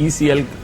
ECL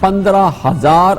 15,000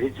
DG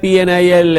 PNIL,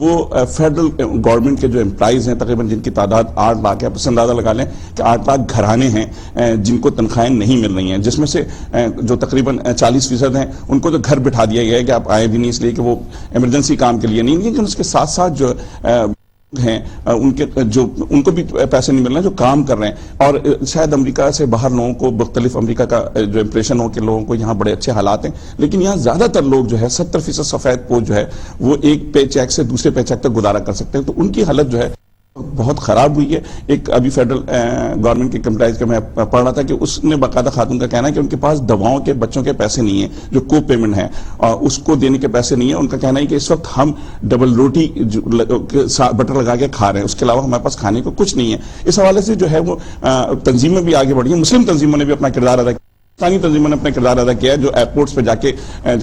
وہ federal government کے جو امپلائیز ہیں تقریباً جن کی تعداد 8 لاکھ ہے، پس اندازہ لگا لیں کہ 8 لاکھ گھرانے ہیں جن کو تنخواہیں نہیں مل رہی ہیں، جس میں سے جو تقریباً 40% ہیں ان کو تو گھر بٹھا دیا گیا ہے کہ آپ آئے بھی نہیں، اس لیے کہ وہ ایمرجنسی کام کے لیے نہیں، لیکن اس کے ساتھ ساتھ جو ہیں ان کو بھی پیسے نہیں مل رہے ہیں جو کام کر رہے ہیں، اور شاید امریکہ سے باہر لوگوں کو مختلف امریکہ کا جو امپریشن ہو کہ لوگوں کو یہاں بڑے اچھے حالات ہیں، لیکن یہاں زیادہ تر لوگ جو ہے 70% سفید پوش جو ہے وہ ایک پے چیک سے دوسرے پے چیک تک گزارا کر سکتے ہیں، تو ان کی حالت جو ہے بہت خراب ہوئی ہے۔ ایک ابھی فیڈرل گورنمنٹ کے کمپلائنس کا میں پڑھ رہا تھا کہ اس نے باقاعدہ خاتون کا کہنا ہے کہ ان کے پاس دواؤں کے بچوں کے پیسے نہیں ہیں جو کو پیمنٹ ہیں، اس کو دینے کے پیسے نہیں ہیں۔ ان کا کہنا ہے کہ اس وقت ہم ڈبل روٹی بٹر لگا کے کھا رہے ہیں، اس کے علاوہ ہمارے پاس کھانے کو کچھ نہیں ہے۔ اس حوالے سے جو ہے وہ تنظیمیں بھی آگے بڑھی ہیں، مسلم تنظیموں نے بھی اپنا کردار ادا کیا، پاکستانی تنظیموں نے اپنا کردار ادا کیا ہے، جو ایئرپورٹس پہ جا کے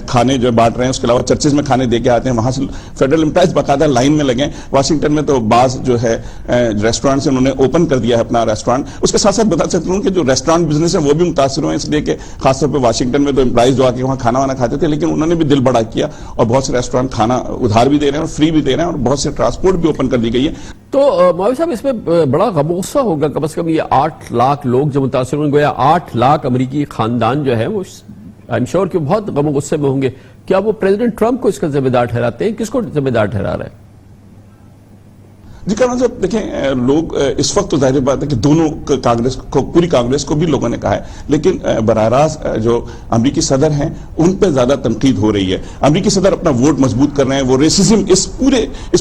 کھانے جو بانٹ رہے ہیں، اس کے علاوہ چرچز میں کھانے دے کے آتے ہیں، وہاں سے فیڈرل امپلائیز باقاعدہ لائن میں لگے ہیں۔ واشنگٹن میں تو بعض جو ہے ریسٹورانٹ سے انہوں نے اوپن کر دیا ہے اپنا ریسٹورانٹ۔ اس کے ساتھ ساتھ بتا سکتا ہوں کہ جو ریسٹورانٹ بزنس ہے وہ بھی متاثر ہوئے ہیں، اس لیے کہ خاص طور پہ واشنگٹن میں تو امپلائیز جو آ کے وہاں کھانا وانا کھاتے تھے، لیکن انہوں نے بھی دل بڑا کیا اور بہت سے ریسٹورانٹ کھانا ادھار بھی دے رہے ہیں اور فری بھی دے رہے ہیں، اور بہت سے ٹرانسپورٹ بھی اوپن کر دی گئی ہے۔ تو معاویہ صاحب اس میں بڑا غم و غصہ ہوگا، کم از کم یہ 8 لاکھ لوگ جو متاثر ہوئے، گویا 8 لاکھ امریکی خاندان جو ہے وہ آئی ایم شیور کہ بہت غم و غصے میں ہوں گے۔ کیا وہ پریزیڈنٹ ٹرمپ کو اس کا ذمہ دار ٹھہراتے ہیں؟ کس کو ذمہ دار ٹھہرا رہے ہیں؟ جی کامران صاحب دیکھیں، لوگ اس وقت تو ظاہر بات ہے کہ دونوں کانگریس کو، پوری کانگریس کو بھی لوگوں نے کہا ہے، لیکن براہ راست جو امریکی صدر ہیں ان پہ زیادہ تنقید ہو رہی ہے۔ امریکی صدر اپنا ووٹ مضبوط کر رہے ہیں، وہ ریسزم اس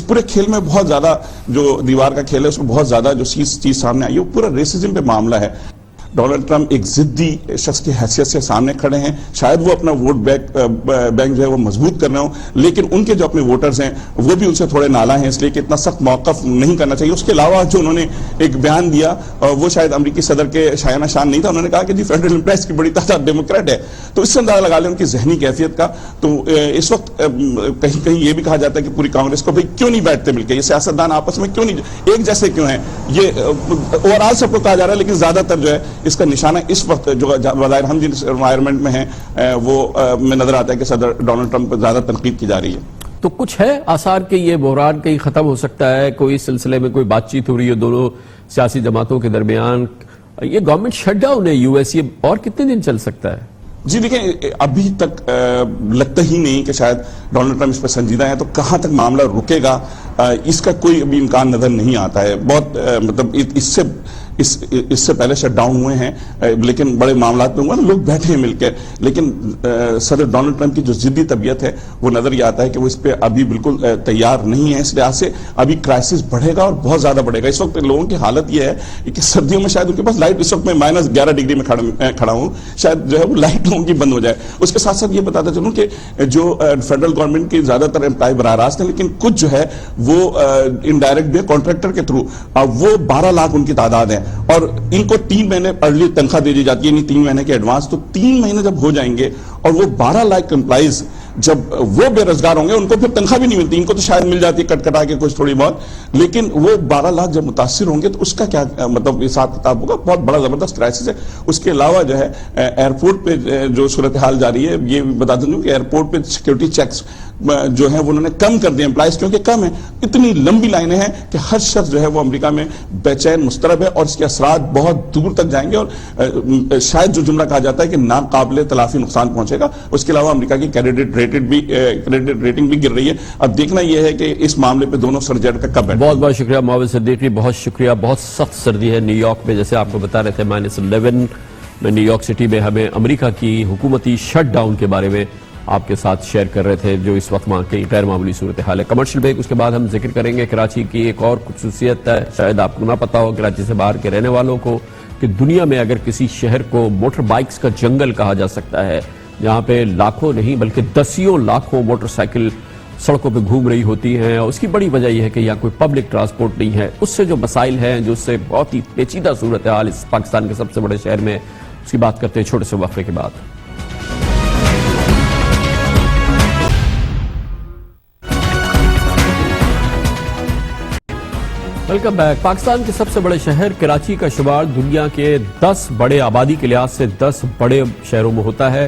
پورے کھیل میں بہت زیادہ، جو دیوار کا کھیل ہے اس میں بہت زیادہ جو چیز سامنے آئی ہے وہ پورا ریسزم پہ معاملہ ہے۔ ڈونلڈ ٹرمپ ایک ضدی شخص کی حیثیت سے سامنے کھڑے ہیں، شاید وہ اپنا ووٹ بینک جو ہے وہ مضبوط کر رہے ہوں، لیکن ان کے جو اپنے ووٹرز ہیں وہ بھی ان سے تھوڑے نالا ہیں، اس لیے کہ اتنا سخت موقف نہیں کرنا چاہیے۔ اس کے علاوہ جو انہوں نے ایک بیان دیا وہ شاید امریکی صدر کے شایانہ شان نہیں تھا، انہوں نے کہا کہ جی فیڈرل امپلائیز کی بڑی تعداد ڈیموکریٹ ہے، تو اس سے اندازہ لگا لیں ان کی ذہنی کیفیت کا۔ تو اس وقت کہیں کہیں یہ بھی کہا جاتا ہے کہ پوری کانگریس کو بھائی کیوں نہیں بیٹھتے مل کے، یہ سیاستدان آپس میں کیوں نہیں ایک جیسے کیوں ہیں، یہ اوور آل سب کو کہا جا رہا ہے، لیکن زیادہ تر جو ہے اس کا نشانہ اس وقت جو بظاہر ہم جن انوائرمنٹ میں ہیں وہ میں نظر آتا ہے کہ صدر ڈونلڈ ٹرمپ پر زیادہ تنقید کی جا رہی ہے۔ تو کچھ ہے آثار کہ یہ بحران کہیں ختم ہو سکتا ہے؟ کوئی اس سلسلے میں کوئی بات چیت ہو رہی ہے دونوں سیاسی جماعتوں کے درمیان؟ یہ گورنمنٹ شٹ ڈاؤن ہے US، یہ اور کتنے دن چل سکتا ہے؟ جی دیکھیں، ابھی تک لگتا ہی نہیں کہ شاید ڈونلڈ ٹرمپ اس پر سنجیدہ ہیں، تو کہاں تک معاملہ رکے گا اس کا کوئی ابھی امکان نظر نہیں آتا ہے۔ بہت مطلب اس سے پہلے شٹ ڈاؤن ہوئے ہیں، لیکن بڑے معاملات میں ہوا نا، لوگ بیٹھے ہیں مل کے، لیکن صدر ڈونلڈ ٹرمپ کی جو ضدی طبیعت ہے وہ نظر یہ آتا ہے کہ وہ اس پہ ابھی بالکل تیار نہیں ہے۔ اس لحاظ سے ابھی کرائسس بڑھے گا اور بہت زیادہ بڑھے گا۔ اس وقت لوگوں کی حالت یہ ہے کہ سردیوں میں شاید ان کے پاس لائٹ، اس وقت میں -11 ڈگری میں کھڑا ہوں، شاید جو ہے وہ لائٹ لوگوں کی بند ہو جائے۔ اس کے ساتھ ساتھ یہ بتاتا چلوں کہ جو فیڈرل گورنمنٹ کی زیادہ تر امپلائی براہ راست ہیں، لیکن کچھ جو ہے وہ انڈائریکٹ بھی کانٹریکٹر کے تھرو، وہ 12 لاکھ ان کی تعداد ہے، اور ان کو 3 مہینے ارلی تنخواہ دے دی جاتی ہے، یعنی 3 مہینے کے ایڈوانس۔ تو 3 مہینے جب ہو جائیں گے اور وہ 12 لاکھ امپلائیز جب وہ بے روزگار ہوں گے، ان کو پھر تنخواہ بھی نہیں ملتی، ان کو تو شاید مل جاتی ہے کٹ کٹا کے کچھ تھوڑی بہت، لیکن وہ 12 لاکھ جب متاثر ہوں گے تو اس کا کیا مطلب حساب کتاب ہوگا؟ بہت بڑا زبردست کرائسس ہے۔ اس کے علاوہ جو ہے ایئرپورٹ پہ جو صورتحال جاری ہے، یہ بتا دوں کہ ایئرپورٹ پہ سیکورٹی چیکس جو ہیں وہ انہوں نے کم کر دیا امپلائیز، کیونکہ کم ہے، اتنی لمبی لائنیں ہیں کہ ہر شخص جو ہے وہ امریکہ میں بے چین مضطرب ہے، اور اس کے اثرات بہت دور تک جائیں گے، اور شاید جو جملہ کہا جاتا ہے کہ ناقابل تلافی نقصان پہنچے گا۔ اس کے علاوہ امریکہ کی کریڈٹ ریٹنگ بھی گر رہی ہے۔ اب دیکھنا یہ ہے کہ اس معاملے پہ دونوں سرجیٹ کا کب ہے۔ بہت بہت شکریہ معاون صدیقی، بہت شکریہ۔ بہت سخت سردی ہے نیو یارک میں، جیسے آپ کو بتا رہے تھے -11 میں نیو یارک سٹی میں ہمیں امریکہ کی حکومتی شٹ ڈاؤن کے بارے میں آپ کے ساتھ شیئر کر رہے تھے، جو اس وقت وہاں کی غیر معمولی صورتحال ہے۔ کمرشل بریک، اس کے بعد ہم ذکر کریں گے کراچی کی ایک اور خصوصیت ہے، شاید آپ کو نہ پتا ہو کراچی سے باہر کے رہنے والوں کو، کہ دنیا میں اگر کسی شہر کو موٹر بائکس کا جنگل کہا جا سکتا ہے، جہاں پہ لاکھوں نہیں بلکہ دسیوں لاکھوں موٹر سائیکل سڑکوں پہ گھوم رہی ہوتی ہیں، اور اس کی بڑی وجہ یہ ہے کہ یہاں کوئی پبلک ٹرانسپورٹ نہیں ہے۔ اس سے جو مسائل ہیں، جو اس سے بہت ہی پیچیدہ صورتحال اس پاکستان کے سب سے بڑے شہر میں، اس کی بات کرتے ہیں چھوٹے سے وقفے کے بعد۔ Welcome back. پاکستان کے سب سے بڑے شہر کراچی کا شمار دنیا کے 10 بڑے آبادی کے لحاظ سے 10 بڑے شہروں میں ہوتا ہے۔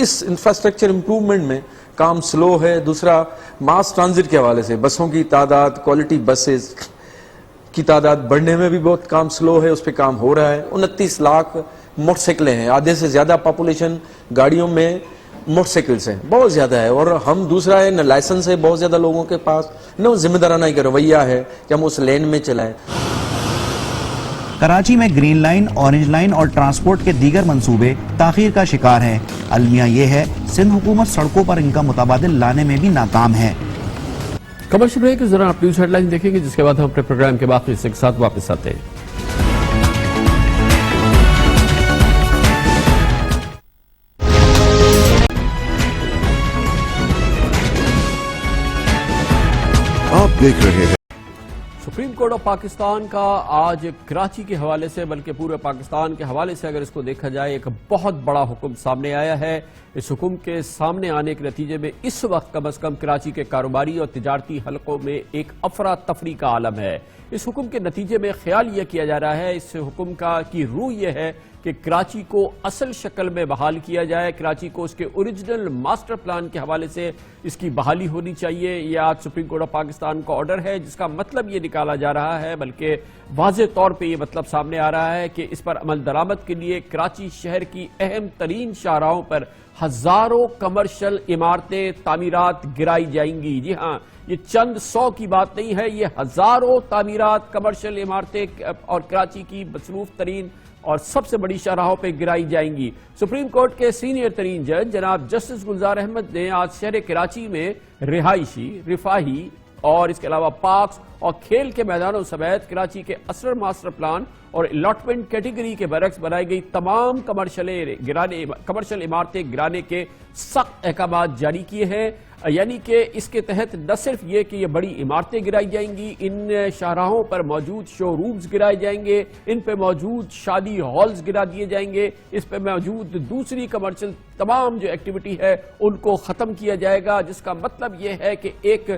اس انفراسٹرکچر امپروومنٹ میں کام سلو ہے. دوسرا ماس ٹرانزٹ کے حوالے سے بسوں کی تعداد, کوالٹی بسز کی تعداد بڑھنے میں بھی بہت کام سلو ہے, اس پہ کام ہو رہا ہے. 29 لاکھ موٹر سائیکلیں ہیں, آدھے سے زیادہ پاپولیشن گاڑیوں میں موٹر سائیکلز ہیں, بہت زیادہ ہے. اور ہم دوسرا ہے نہ لائسنس ہے بہت زیادہ لوگوں کے پاس, نہ وہ ذمہ دارانہ ایک رویہ ہے کہ ہم اس لین میں چلائیں. کراچی میں گرین لائن, اورنج لائن اور ٹرانسپورٹ کے دیگر منصوبے تاخیر کا شکار ہیں. المیہ یہ ہے سندھ حکومت سڑکوں پر ان کا متبادل لانے میں بھی ناکام ہے. کمرشل بریک کے دوران آپ نیوز ہیڈ لائن دیکھیں گے, جس کے بعد ہم اپنے پروگرام کے باقی حصے کے ساتھ واپس آتے ہیں. آپ دیکھ رہے ہیں سپریم کورٹ آف پاکستان کا آج کراچی کے حوالے سے بلکہ پورے پاکستان کے حوالے سے اگر اس کو دیکھا جائے ایک بہت بڑا حکم سامنے آیا ہے. اس حکم کے سامنے آنے کے نتیجے میں اس وقت کم از کم کراچی کے کاروباری اور تجارتی حلقوں میں ایک افراتفری کا عالم ہے. اس حکم کے نتیجے میں خیال یہ کیا جا رہا ہے, اس حکم کی روح یہ ہے کہ کراچی کو اصل شکل میں بحال کیا جائے, کراچی کو اس کے اوریجنل ماسٹر پلان کے حوالے سے اس کی بحالی ہونی چاہیے. یہ آج سپریم کورٹ آف پاکستان کا آرڈر ہے جس کا مطلب یہ نکالا جا رہا ہے, بلکہ واضح طور پہ یہ مطلب سامنے آ رہا ہے کہ اس پر عمل درآمد کے لیے کراچی شہر کی اہم ترین شاہراہوں پر ہزاروں کمرشل عمارتیں, تعمیرات گرائی جائیں گی. جی ہاں, یہ چند 100 کی بات نہیں ہے, یہ ہزاروں تعمیرات, کمرشل عمارتیں اور کراچی کی مصروف ترین اور سب سے بڑی شاہراہوں پہ گرائی جائیں گی. سپریم کورٹ کے سینئر ترین جج جناب جسٹس گلزار احمد نے آج شہر کراچی میں رہائشی, رفاہی اور اس کے علاوہ پارکس اور کھیل کے میدانوں سمیت کراچی کے اصل ماسٹر پلان اور الاٹمنٹ کیٹیگری کے برعکس بنائی گئی تمام کمرشل عمارتیں گرانے کے سخت احکامات جاری کیے ہیں. یعنی کہ اس کے تحت نہ صرف یہ کہ یہ بڑی عمارتیں گرائی جائیں گی, ان شاہراہوں پر موجود شو رومز گرائے جائیں گے, ان پہ موجود شادی ہالز گرا دیے جائیں گے, اس پہ موجود دوسری کمرشل تمام جو ایکٹیویٹی ہے ان کو ختم کیا جائے گا, جس کا مطلب یہ ہے کہ ایک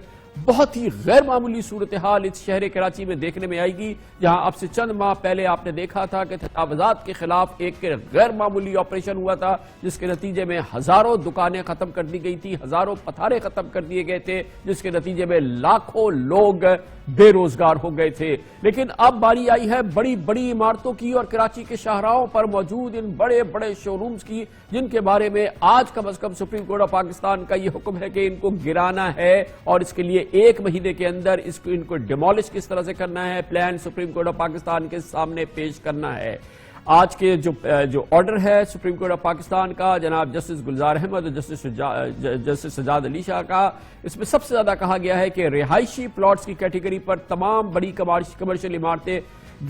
بہت ہی غیر معمولی صورتحال اس شہر کراچی میں دیکھنے میں آئے گی, جہاں اب سے چند ماہ پہلے آپ نے دیکھا تھا کہ تجاوزات کے خلاف ایک غیر معمولی آپریشن ہوا تھا, جس کے نتیجے میں ہزاروں دکانیں ختم کر دی گئی تھی, ہزاروں پتھارے ختم کر دیے گئے تھے, جس کے نتیجے میں لاکھوں لوگ بے روزگار ہو گئے تھے. لیکن اب باری آئی ہے بڑی بڑی عمارتوں کی اور کراچی کے شاہراہوں پر موجود ان بڑے بڑے شو رومز کی, جن کے بارے میں آج کم از کم سپریم کورٹ آف پاکستان کا یہ حکم ہے کہ ان کو گرانا ہے اور اس کے لیے 1 مہینے کے اندر ان کو ڈیمولش کس طرح سے کرنا ہے, plan supreme court of Pakistan کے سامنے پیش کرنا ہے. آج کے جو آرڈر ہے سپریم کورٹ آف پاکستان کا جناب جسٹس گلزار احمد اور جسٹس سجاد علی شاہ کا, اس میں سب سے زیادہ کہا گیا ہے کہ رہائشی پلاٹس کی کیٹیگری پر تمام بڑی کمرشل عمارتیں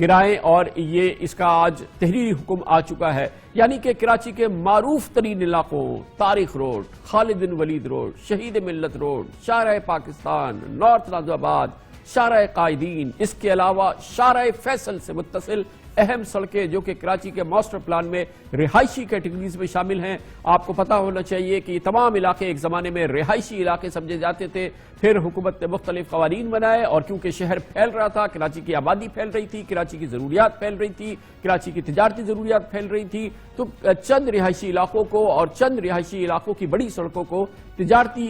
گرائیں, اور یہ اس کا آج تحریری حکم آ چکا ہے. یعنی کہ کراچی کے معروف ترین علاقوں, تاریخ روڈ, خالد بن ولید روڈ, شہید ملت روڈ, شاہراہ پاکستان, نارتھ نازم آباد, شاہراہ قائدین, اس کے علاوہ شاہراہ فیصل سے متصل اہم سڑکیں جو کہ کراچی کے ماسٹر پلان میں رہائشی کیٹیگریز میں شامل ہیں. آپ کو پتا ہونا چاہیے کہ یہ تمام علاقے ایک زمانے میں رہائشی علاقے سمجھے جاتے تھے, پھر حکومت نے مختلف قوانین بنائے اور کیونکہ شہر پھیل رہا تھا, کراچی کی آبادی پھیل رہی تھی, کراچی کی ضروریات پھیل رہی تھی, کراچی کی تجارتی ضروریات پھیل رہی تھی, تو چند رہائشی علاقوں کو اور چند رہائشی علاقوں کی بڑی سڑکوں کو تجارتی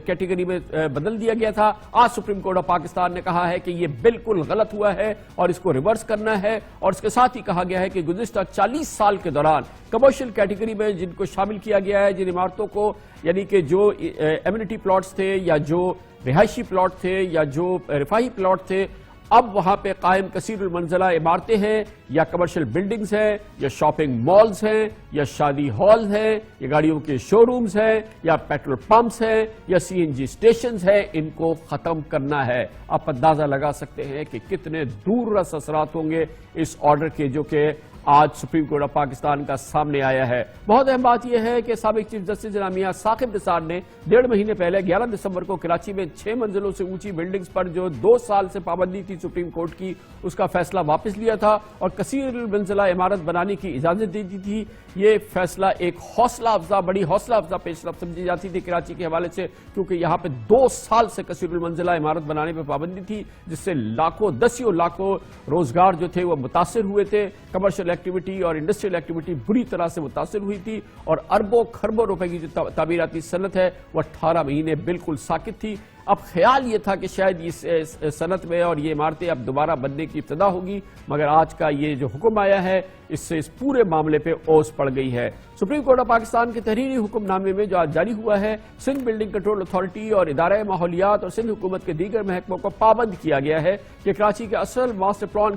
کیٹیگری میں بدل دیا گیا تھا. آج سپریم کورٹ آف پاکستان نے کہا ہے کہ یہ بالکل غلط ہوا ہے اور اس کو ریورس کرنا ہے, اور اس کے ساتھ ہی کہا گیا ہے کہ گزشتہ 40 سال کے دوران کمرشل کیٹیگری میں جن کو شامل کیا گیا ہے, جن عمارتوں کو, یعنی کہ جو ایمنٹی پلاٹس تھے یا جو رہائشی پلاٹ تھے یا جو رفاہی پلاٹ تھے, اب وہاں پہ قائم کثیر المنزلہ عمارتیں ہیں یا کمرشل بلڈنگز ہیں یا شاپنگ مالز ہیں یا شادی ہالز ہیں یا گاڑیوں کے شو رومز ہیں یا پیٹرول پمپس ہیں یا CNG اسٹیشنز ہیں, ان کو ختم کرنا ہے. آپ اندازہ لگا سکتے ہیں کہ کتنے دور رس اثرات ہوں گے اس آرڈر کے جو کہ آج سپریم کورٹ آف پاکستان کا سامنے آیا ہے. بہت اہم بات یہ ہے کہ سابق چیف جسٹس جناب میاں ثاقب نثار نے 1.5 مہینے پہلے 11 دسمبر کو کراچی میں 6 منزلوں سے اونچی بلڈنگز پر جو 2 سال سے پابندی تھی سپریم کورٹ کی, اس کا فیصلہ واپس لیا تھا اور کثیر المنزلہ عمارت بنانے کی اجازت دے دی تھی. یہ فیصلہ ایک حوصلہ افزا, بڑی حوصلہ افزا پیش رفت سمجھی جاتی تھی کراچی کے حوالے سے, کیونکہ یہاں پہ 2 سال سے کثیر المنزلہ عمارت بنانے پہ پابندی تھی, جس سے لاکھوں دسیوں لاکھوں روزگار جو تھے وہ متاثر ہوئے تھے. کمرشل ایکٹیویٹی اور انڈسٹریل ایکٹیویٹی بری طرح سے متاثر ہوئی تھی اور اربوں خربوں روپے کی جو تعمیراتی صنعت ہے وہ 18 مہینے بالکل ساکت تھی. اب خیال یہ تھا کہ شاید اس صنعت میں اور یہ عمارتیں اب دوبارہ بننے کی ابتدا ہوگی, مگر آج کا یہ جو حکم آیا ہے اس سے اس پورے معاملے پہ اوس پڑ گئی ہے. سپریم کورٹ آف پاکستان کے تحریری حکم نامے میں جو آج جاری ہوا ہے, سندھ بلڈنگ کنٹرول اتھارٹی اور ادارہ ماحولیات اور سندھ حکومت کے دیگر محکموں کو پابند کیا گیا ہے کہ کراچی کے اصل ماسٹر پلان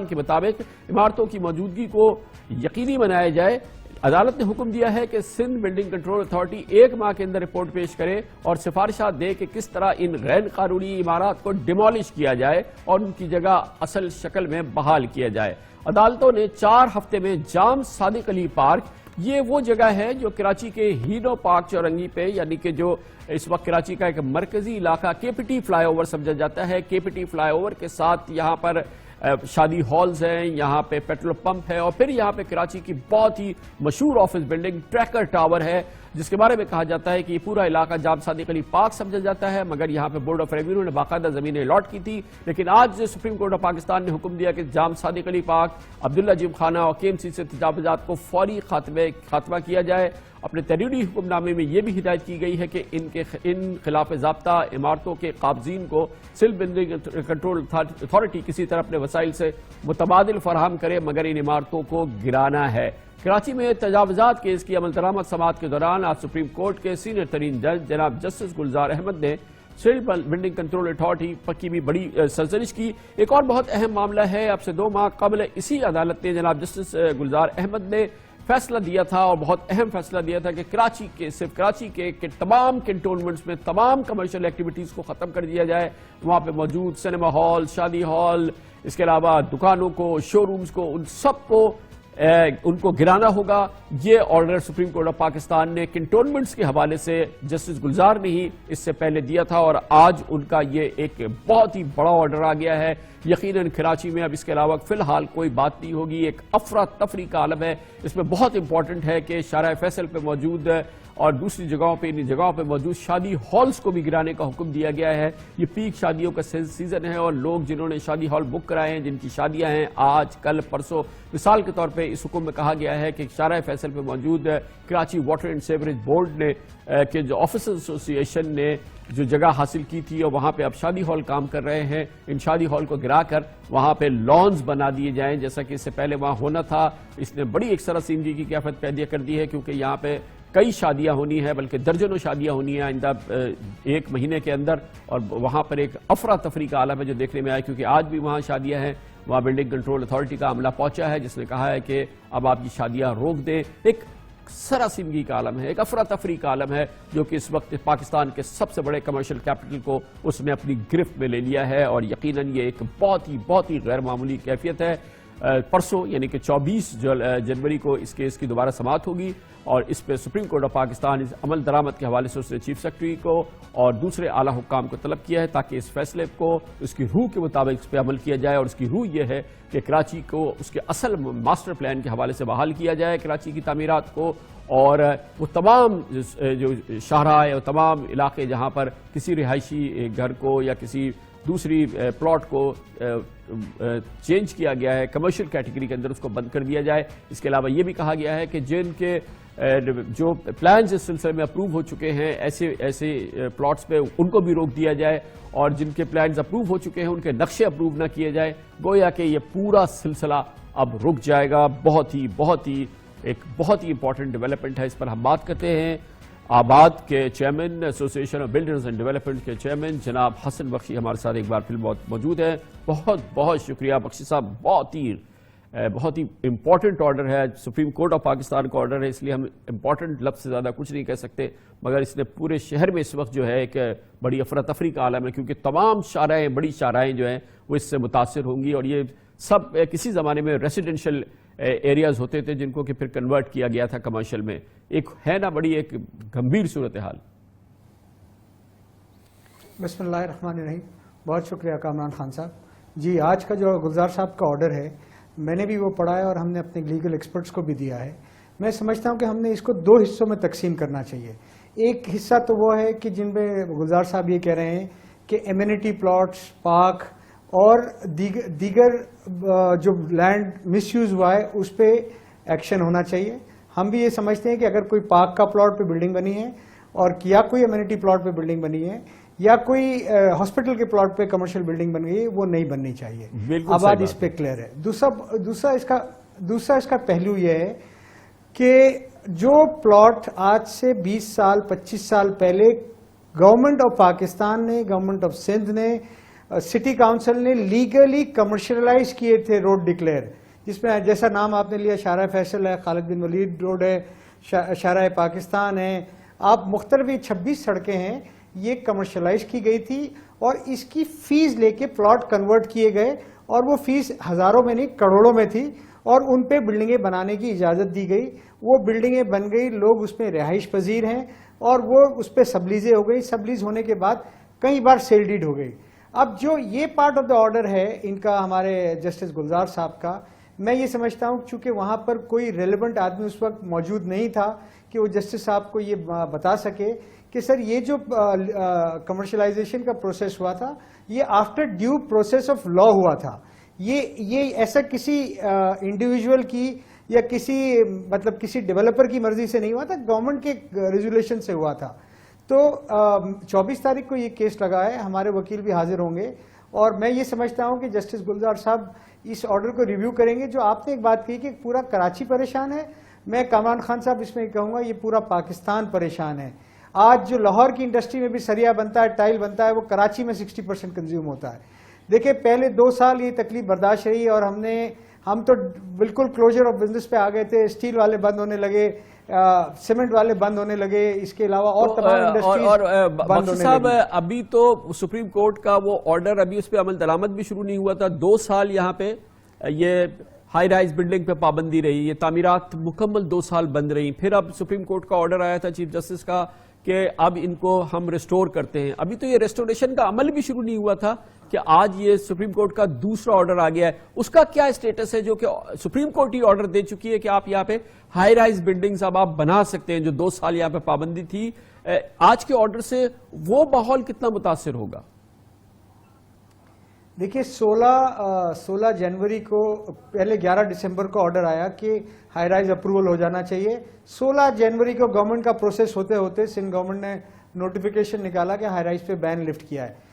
کے مطابق عمارتوں کی موجودگی کو یقینی بنایا جائے. عدالت نے حکم دیا ہے کہ سندھ بلڈنگ کنٹرول اتھارٹی 1 ماہ کے اندر رپورٹ پیش کرے اور سفارشات دے کہ کس طرح ان غیر قانونی عمارات کو ڈیمولش کیا جائے اور ان کی جگہ اصل شکل میں بحال کیا جائے. عدالتوں نے 4 ہفتے میں جام صادق علی پارک, یہ وہ جگہ ہے جو کراچی کے ہینو پارک چورنگی پہ, یعنی کہ جو اس وقت کراچی کا ایک مرکزی علاقہ کے پی ٹی فلائی اوور سمجھا جاتا ہے. کے پی ٹی فلائی اوور کے ساتھ یہاں پر شادی ہالز ہیں, یہاں پہ پیٹرول پمپ ہے اور پھر یہاں پہ کراچی کی بہت ہی مشہور آفس بلڈنگ ٹریکر ٹاور ہے, جس کے بارے میں کہا جاتا ہے کہ یہ پورا علاقہ جام صادق علی پارک سمجھا جاتا ہے, مگر یہاں پہ بورڈ آف ریونیو نے باقاعدہ زمینیں الاٹ کی تھی. لیکن آج سپریم کورٹ آف پاکستان نے حکم دیا کہ جام صادق علی پارک, عبداللہ جم خانہ اور کے ایم سی سے تجاوزات کو فوری خاتمہ کیا جائے. اپنے تحریری حکم نامے میں یہ بھی ہدایت کی گئی ہے کہ ان خلاف ضابطہ عمارتوں کے قابضین کو سندھ بلڈنگ کنٹرول اتھارٹی کسی طرح اپنے وسائل سے متبادل فراہم کرے, مگر ان عمارتوں کو گرانا ہے. کراچی میں تجاوزات کیس کی عمل درآمد سماعت کے دوران آج سپریم کورٹ کے سینئر ترین جج جناب جسٹس گلزار احمد نے سندھ بلڈنگ کنٹرول اتھارٹی کی بھی بڑی سرزنش کی. ایک اور بہت اہم معاملہ ہے, اب سے 2 ماہ قبل اسی عدالت نے جناب جسٹس گلزار احمد نے فیصلہ دیا تھا اور بہت اہم فیصلہ دیا تھا کہ صرف کراچی کے تمام کنٹونمنٹس میں تمام کمرشل ایکٹیویٹیز کو ختم کر دیا جائے. وہاں پہ موجود سنیما ہال, شادی ہال, اس کے علاوہ دکانوں کو, شو رومز کو, ان سب کو ان کو گرانا ہوگا. یہ order supreme court of Pakistan نے کنٹونمنٹس کے حوالے سے جسٹس گلزار نے ہی اس سے پہلے دیا تھا اور آج ان کا یہ ایک بہت ہی بڑا آرڈر آ گیا ہے. یقیناً کراچی میں اب اس کے علاوہ فی الحال کوئی بات نہیں ہوگی. ایک افراتفری کا عالم ہے. اس میں بہت امپورٹنٹ ہے کہ شارع فیصل پہ موجود اور دوسری جگہوں پہ ان جگہوں پہ موجود شادی ہالز کو بھی گرانے کا حکم دیا گیا ہے. یہ پیک شادیوں کا سیزن ہے اور لوگ جنہوں نے شادی ہال بک کرائے ہیں, جن کی شادیاں ہیں آج کل پرسوں, مثال کے طور پہ اس حکم میں کہا گیا ہے کہ شارع فیصل پہ موجود Karachi water and sewerage board نے کہ جو آفیسر ایسوسی ایشن نے جو جگہ حاصل کی تھی اور وہاں پہ اب شادی ہال کام کر رہے ہیں, ان شادی ہال کو گرا کر وہاں پہ لانز بنا دیے جائیں جیسا کہ اس سے پہلے وہاں ہونا تھا. اس نے بڑی ایک سراسیمگی کی کیفیت پیدا کر دی ہے کیونکہ یہاں پہ کئی شادیاں ہونی ہیں, بلکہ درجنوں شادیاں ہونی ہیں آئندہ 1 مہینے کے اندر, اور وہاں پر ایک افراتفری کا عالم ہے جو دیکھنے میں آیا کیونکہ آج بھی وہاں شادیاں ہیں. وہاں بلڈنگ کنٹرول اتھارٹی کا عملہ پہنچا ہے جس نے کہا ہے کہ اب آپ یہ شادیاں روک دیں. ایک سراسیمگی کا عالم ہے, ایک افراتفری کا عالم ہے جو کہ اس وقت پاکستان کے سب سے بڑے کمرشل کیپٹل کو اس نے اپنی گرفت میں لے لیا ہے اور یقیناً یہ ایک بہت ہی غیر معمولی کیفیت ہے. پرسوں یعنی کہ 24 جنوری کو اس کیس کی دوبارہ سماعت ہوگی اور اس پہ سپریم کورٹ آف پاکستان اس عمل درآمد کے حوالے سے اس نے چیف سیکرٹری کو اور دوسرے اعلیٰ حکام کو طلب کیا ہے تاکہ اس فیصلے کو اس کی روح کے مطابق اس پہ عمل کیا جائے. اور اس کی روح یہ ہے کہ کراچی کو اس کے اصل ماسٹر پلان کے حوالے سے بحال کیا جائے, کراچی کی تعمیرات کو, اور وہ تمام جو شاہراہ اور تمام علاقے جہاں پر کسی رہائشی گھر کو یا کسی دوسری پلاٹ کو چینج کیا گیا ہے کمرشل کیٹیگری کے اندر, اس کو بند کر دیا جائے. اس کے علاوہ یہ بھی کہا گیا ہے کہ جن کے جو پلانز اس سلسلے میں اپروو ہو چکے ہیں ایسے پلاٹس پہ ان کو بھی روک دیا جائے, اور جن کے پلانز اپروو ہو چکے ہیں ان کے نقشے اپروو نہ کیے جائیں. گویا کہ یہ پورا سلسلہ اب رک جائے گا. بہت ہی امپورٹنٹ ڈیولپمنٹ ہے, اس پر ہم بات کرتے ہیں. آباد کے چیئرمین ایسوسی ایشن آف بلڈرز اینڈ ڈیولپرز کے چیئرمین جناب حسن بخشی ہمارے ساتھ ایک بار پھر موجود ہیں. بہت شکریہ بخشی صاحب. بہت ہی امپورٹنٹ آرڈر ہے, سپریم کورٹ آف پاکستان کا آرڈر ہے, اس لیے ہم امپورٹنٹ لفظ سے زیادہ کچھ نہیں کہہ سکتے, مگر اس نے پورے شہر میں اس وقت جو ہے ایک بڑی افراتفری کا عالم ہے کیونکہ تمام بڑی شاہراہیں جو ہیں وہ اس سے متاثر ہوں گی, اور یہ سب کسی زمانے میں ریسیڈنشل ایریاز ہوتے تھے جن کو کہ پھر کنورٹ کیا گیا تھا کمرشل میں. ایک ہے نا بڑی ایک گمبھیر صورتحال. بسم اللہ الرحمن الرحیم. بہت شکریہ کامران خان صاحب. جی آج کا جو گلزار صاحب کا آرڈر ہے میں نے بھی وہ پڑھا ہے اور ہم نے اپنے لیگل ایکسپرٹس کو بھی دیا ہے. میں سمجھتا ہوں کہ ہم نے اس کو 2 حصوں میں تقسیم کرنا چاہیے. ایک حصہ تو وہ ہے کہ جن میں گلزار صاحب یہ کہہ رہے ہیں کہ ایمینٹی پلاٹس پارک اور دیگر جو لینڈ مس یوز ہوا ہے اس پہ ایکشن ہونا چاہیے. ہم بھی یہ سمجھتے ہیں کہ اگر کوئی پارک کا پلاٹ پہ بلڈنگ بنی ہے اور یا کوئی امینٹی پلاٹ پہ بلڈنگ بنی ہے یا کوئی ہاسپٹل کے پلاٹ پہ کمرشل بلڈنگ بن گئی ہے, وہ نہیں بننی چاہیے. اب آج اس پہ کلیئر ہے. دوسرا اس کا پہلو یہ ہے کہ جو پلاٹ آج سے 20 سال 25 سال پہلے گورنمنٹ آف پاکستان نے, گورنمنٹ آف سندھ نے, سٹی کاؤنسل نے لیگلی کمرشلائز کیے تھے روڈ ڈکلیئر, جس میں جیسا نام آپ نے لیا شارع فیصل ہے, خالد بن ولید روڈ ہے, شارع پاکستان ہے, آپ مختلف 26 سڑکیں ہیں, یہ کمرشلائز کی گئی تھی اور اس کی فیس لے کے پلاٹ کنورٹ کیے گئے اور وہ فیس ہزاروں میں نہیں کروڑوں میں تھی اور ان پہ بلڈنگیں بنانے کی اجازت دی گئی. وہ بلڈنگیں بن گئی, لوگ اس میں رہائش پذیر ہیں اور وہ اس پہ سبلیزیں ہو گئی. سبلیز ہونے کے بعد کئی بار سیل ڈیڈ ہو گئی. اب جو یہ پارٹ آف دا آرڈر ہے ان کا, ہمارے جسٹس گلزار صاحب کا, میں یہ سمجھتا ہوں چونکہ وہاں پر کوئی ریلیونٹ آدمی اس وقت موجود نہیں تھا کہ وہ جسٹس صاحب کو یہ بتا سکے کہ سر یہ جو کمرشلائزیشن کا پروسیس ہوا تھا یہ after due process of law ہوا تھا. یہ ایسا کسی انڈیویجول کی یا کسی ڈیولپر کی مرضی سے نہیں ہوا تھا, گورنمنٹ کے ریزولیشن سے ہوا تھا. تو 24 تاریخ کو یہ کیس لگا ہے, ہمارے وکیل بھی حاضر ہوں گے اور میں یہ سمجھتا ہوں کہ جسٹس گلزار صاحب اس آرڈر کو ریویو کریں گے. جو آپ نے ایک بات کہی کہ پورا کراچی پریشان ہے, میں کامران خان صاحب اس میں کہوں گا یہ پورا پاکستان پریشان ہے. آج جو لاہور کی انڈسٹری میں بھی سریا بنتا ہے, ٹائل بنتا ہے, وہ کراچی میں 60% کنزیوم ہوتا ہے. دیکھیں پہلے 2 سال یہ تکلیف برداشت رہی اور ہم تو بالکل کلوجر آف بزنس پہ آ گئے تھے. اسٹیل والے بند ہونے لگے, سیمنٹ والے بند ہونے لگے, اس کے علاوہ اور تمام انڈسٹریز بند ہونے صاحب لگی. ابھی تو سپریم کورٹ کا وہ آرڈر ابھی اس پہ عمل درآمد بھی شروع نہیں ہوا تھا. 2 سال یہاں پہ یہ ہائی رائز بلڈنگ پہ پابندی رہی, یہ تعمیرات مکمل 2 سال بند رہی. پھر اب سپریم کورٹ کا آرڈر آیا تھا چیف جسٹس کا کہ اب ان کو ہم ریسٹور کرتے ہیں. ابھی تو یہ ریسٹوریشن کا عمل بھی شروع نہیں ہوا تھا کہ آج یہ سپریم کورٹ کا دوسرا آرڈر آ گیا ہے. اس کا کیا اسٹیٹس ہے جو کہ سپریم کورٹ ہی آرڈر دے چکی ہے کہ آپ یہاں پہ ہائی رائز بلڈنگز اب آپ بنا سکتے ہیں, جو 2 سال یہاں پہ پابندی تھی. آج کے آرڈر سے وہ ماحول کتنا متاثر ہوگا؟ دیکھیے 16 جنوری کو, پہلے 11 دسمبر کو آرڈر آیا کہ ہائی رائز اپروول ہو جانا چاہیے. 16 جنوری کو گورنمنٹ کا پروسیس ہوتے ہوتے سندھ گورنمنٹ نے نوٹیفیکیشن نکالا کہ ہائی رائز پہ بین لفٹ کیا ہے.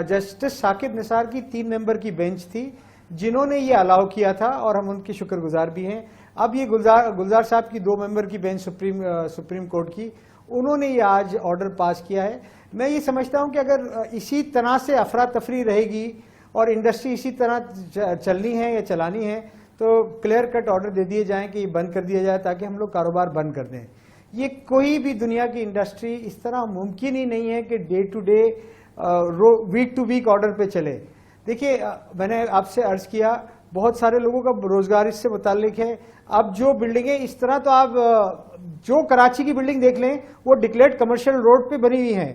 جسٹس ثاقب نثار کی 3 ممبر کی بینچ تھی جنہوں نے یہ الاؤ کیا تھا اور ہم ان کی شکر گزار بھی ہیں. اب یہ گلزار صاحب کی 2 ممبر کی بینچ سپریم کورٹ کی, انہوں نے یہ آج آرڈر پاس کیا ہے. میں یہ سمجھتا ہوں کہ اگر اسی طرح سے افراتفری رہے گی اور انڈسٹری اسی طرح چلنی ہے یا چلانی ہے تو کلیئر کٹ آرڈر دے دیے جائیں کہ یہ بند کر دیا جائے تاکہ ہم لوگ کاروبار بند کر دیں. یہ کوئی بھی دنیا کی انڈسٹری اس طرح ممکن ہی نہیں ہے کہ day to day week to week order پہ چلے. دیکھیے میں نے آپ سے عرض کیا بہت سارے لوگوں کا روزگار اس سے متعلق ہے. اب جو بلڈنگیں اس طرح, تو آپ جو کراچی کی بلڈنگ دیکھ لیں وہ ڈکلیئرڈ کمرشل روڈ پہ بنی ہوئی ہیں.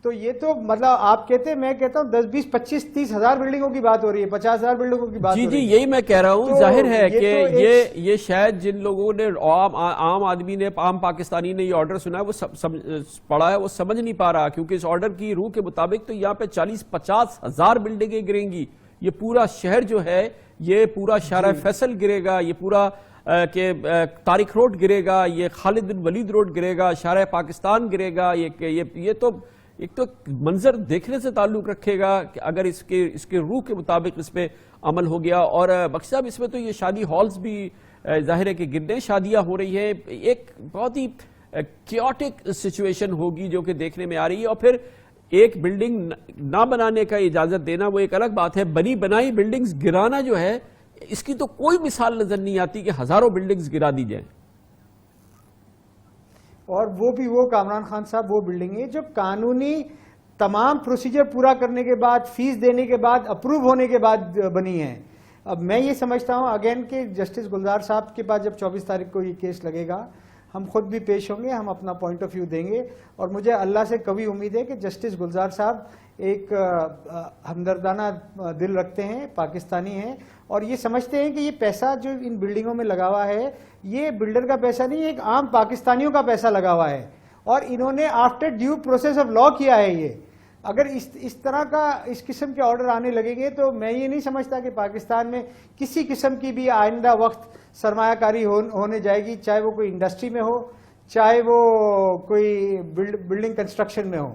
تو یہ تو مطلب آپ کہتے ہیں, میں کہتا ہوں 10 20 25 30 ہزار بلڈنگوں کی بات ہو رہی ہے, 50 ہزار بلڈنگوں کی بات ہو رہی ہے. جی یہی میں کہہ رہا ہوں. ظاہر ہے کہ یہ شاید جن لوگوں نے عام آدمی نے, عام پاکستانی نے یہ آرڈر سنا ہے, وہ پڑھا ہے, وہ سمجھ نہیں پا رہا, کیونکہ اس آرڈر کی روح کے مطابق تو یہاں پہ 40-50 ہزار بلڈنگیں گریں گی. یہ پورا شہر جو ہے, یہ پورا شارع فیصل گرے گا, یہ پورا کہ طارق روڈ گرے گا, یہ خالد بن ولید روڈ گرے گا, شارع پاکستان گرے گا. یہ تو ایک تو منظر دیکھنے سے تعلق رکھے گا کہ اگر اس کے روح کے مطابق اس پہ عمل ہو گیا. اور بخش صاحب اس میں تو یہ شادی ہالز بھی ظاہر ہے کہ گرنے, شادیاں ہو رہی ہیں, ایک بہت ہی کیوٹک سچویشن ہوگی جو کہ دیکھنے میں آ رہی ہے. اور پھر ایک بلڈنگ نہ بنانے کا اجازت دینا وہ ایک الگ بات ہے, بنی بنائی بلڈنگز گرانا جو ہے اس کی تو کوئی مثال نظر نہیں آتی کہ ہزاروں بلڈنگز گرا دی جائیں. اور وہ بھی وہ کامران خان صاحب وہ بلڈنگیں جو قانونی تمام پروسیجر پورا کرنے کے بعد, فیس دینے کے بعد, اپروو ہونے کے بعد بنی ہیں. اب میں یہ سمجھتا ہوں اگین کہ جسٹس گلزار صاحب کے پاس جب 24 تاریخ کو یہ کیس لگے گا ہم خود بھی پیش ہوں گے, ہم اپنا پوائنٹ آف ویو دیں گے. اور مجھے اللہ سے قوی امید ہے کہ جسٹس گلزار صاحب ایک ہمدردانہ دل رکھتے ہیں, پاکستانی ہیں, اور یہ سمجھتے ہیں کہ یہ پیسہ جو ان بلڈنگوں میں لگا ہوا ہے یہ بلڈر کا پیسہ نہیں, ایک عام پاکستانیوں کا پیسہ لگا ہوا ہے. اور انہوں نے after due process of law کیا ہے. یہ اگر اس طرح کا اس قسم کے آرڈر آنے لگیں گے تو میں یہ نہیں سمجھتا کہ پاکستان میں کسی قسم کی بھی آئندہ وقت سرمایہ کاری ہونے جائے گی، چاہے وہ کوئی انڈسٹری میں ہو، چاہے وہ کوئی بلڈنگ کنسٹرکشن میں ہو،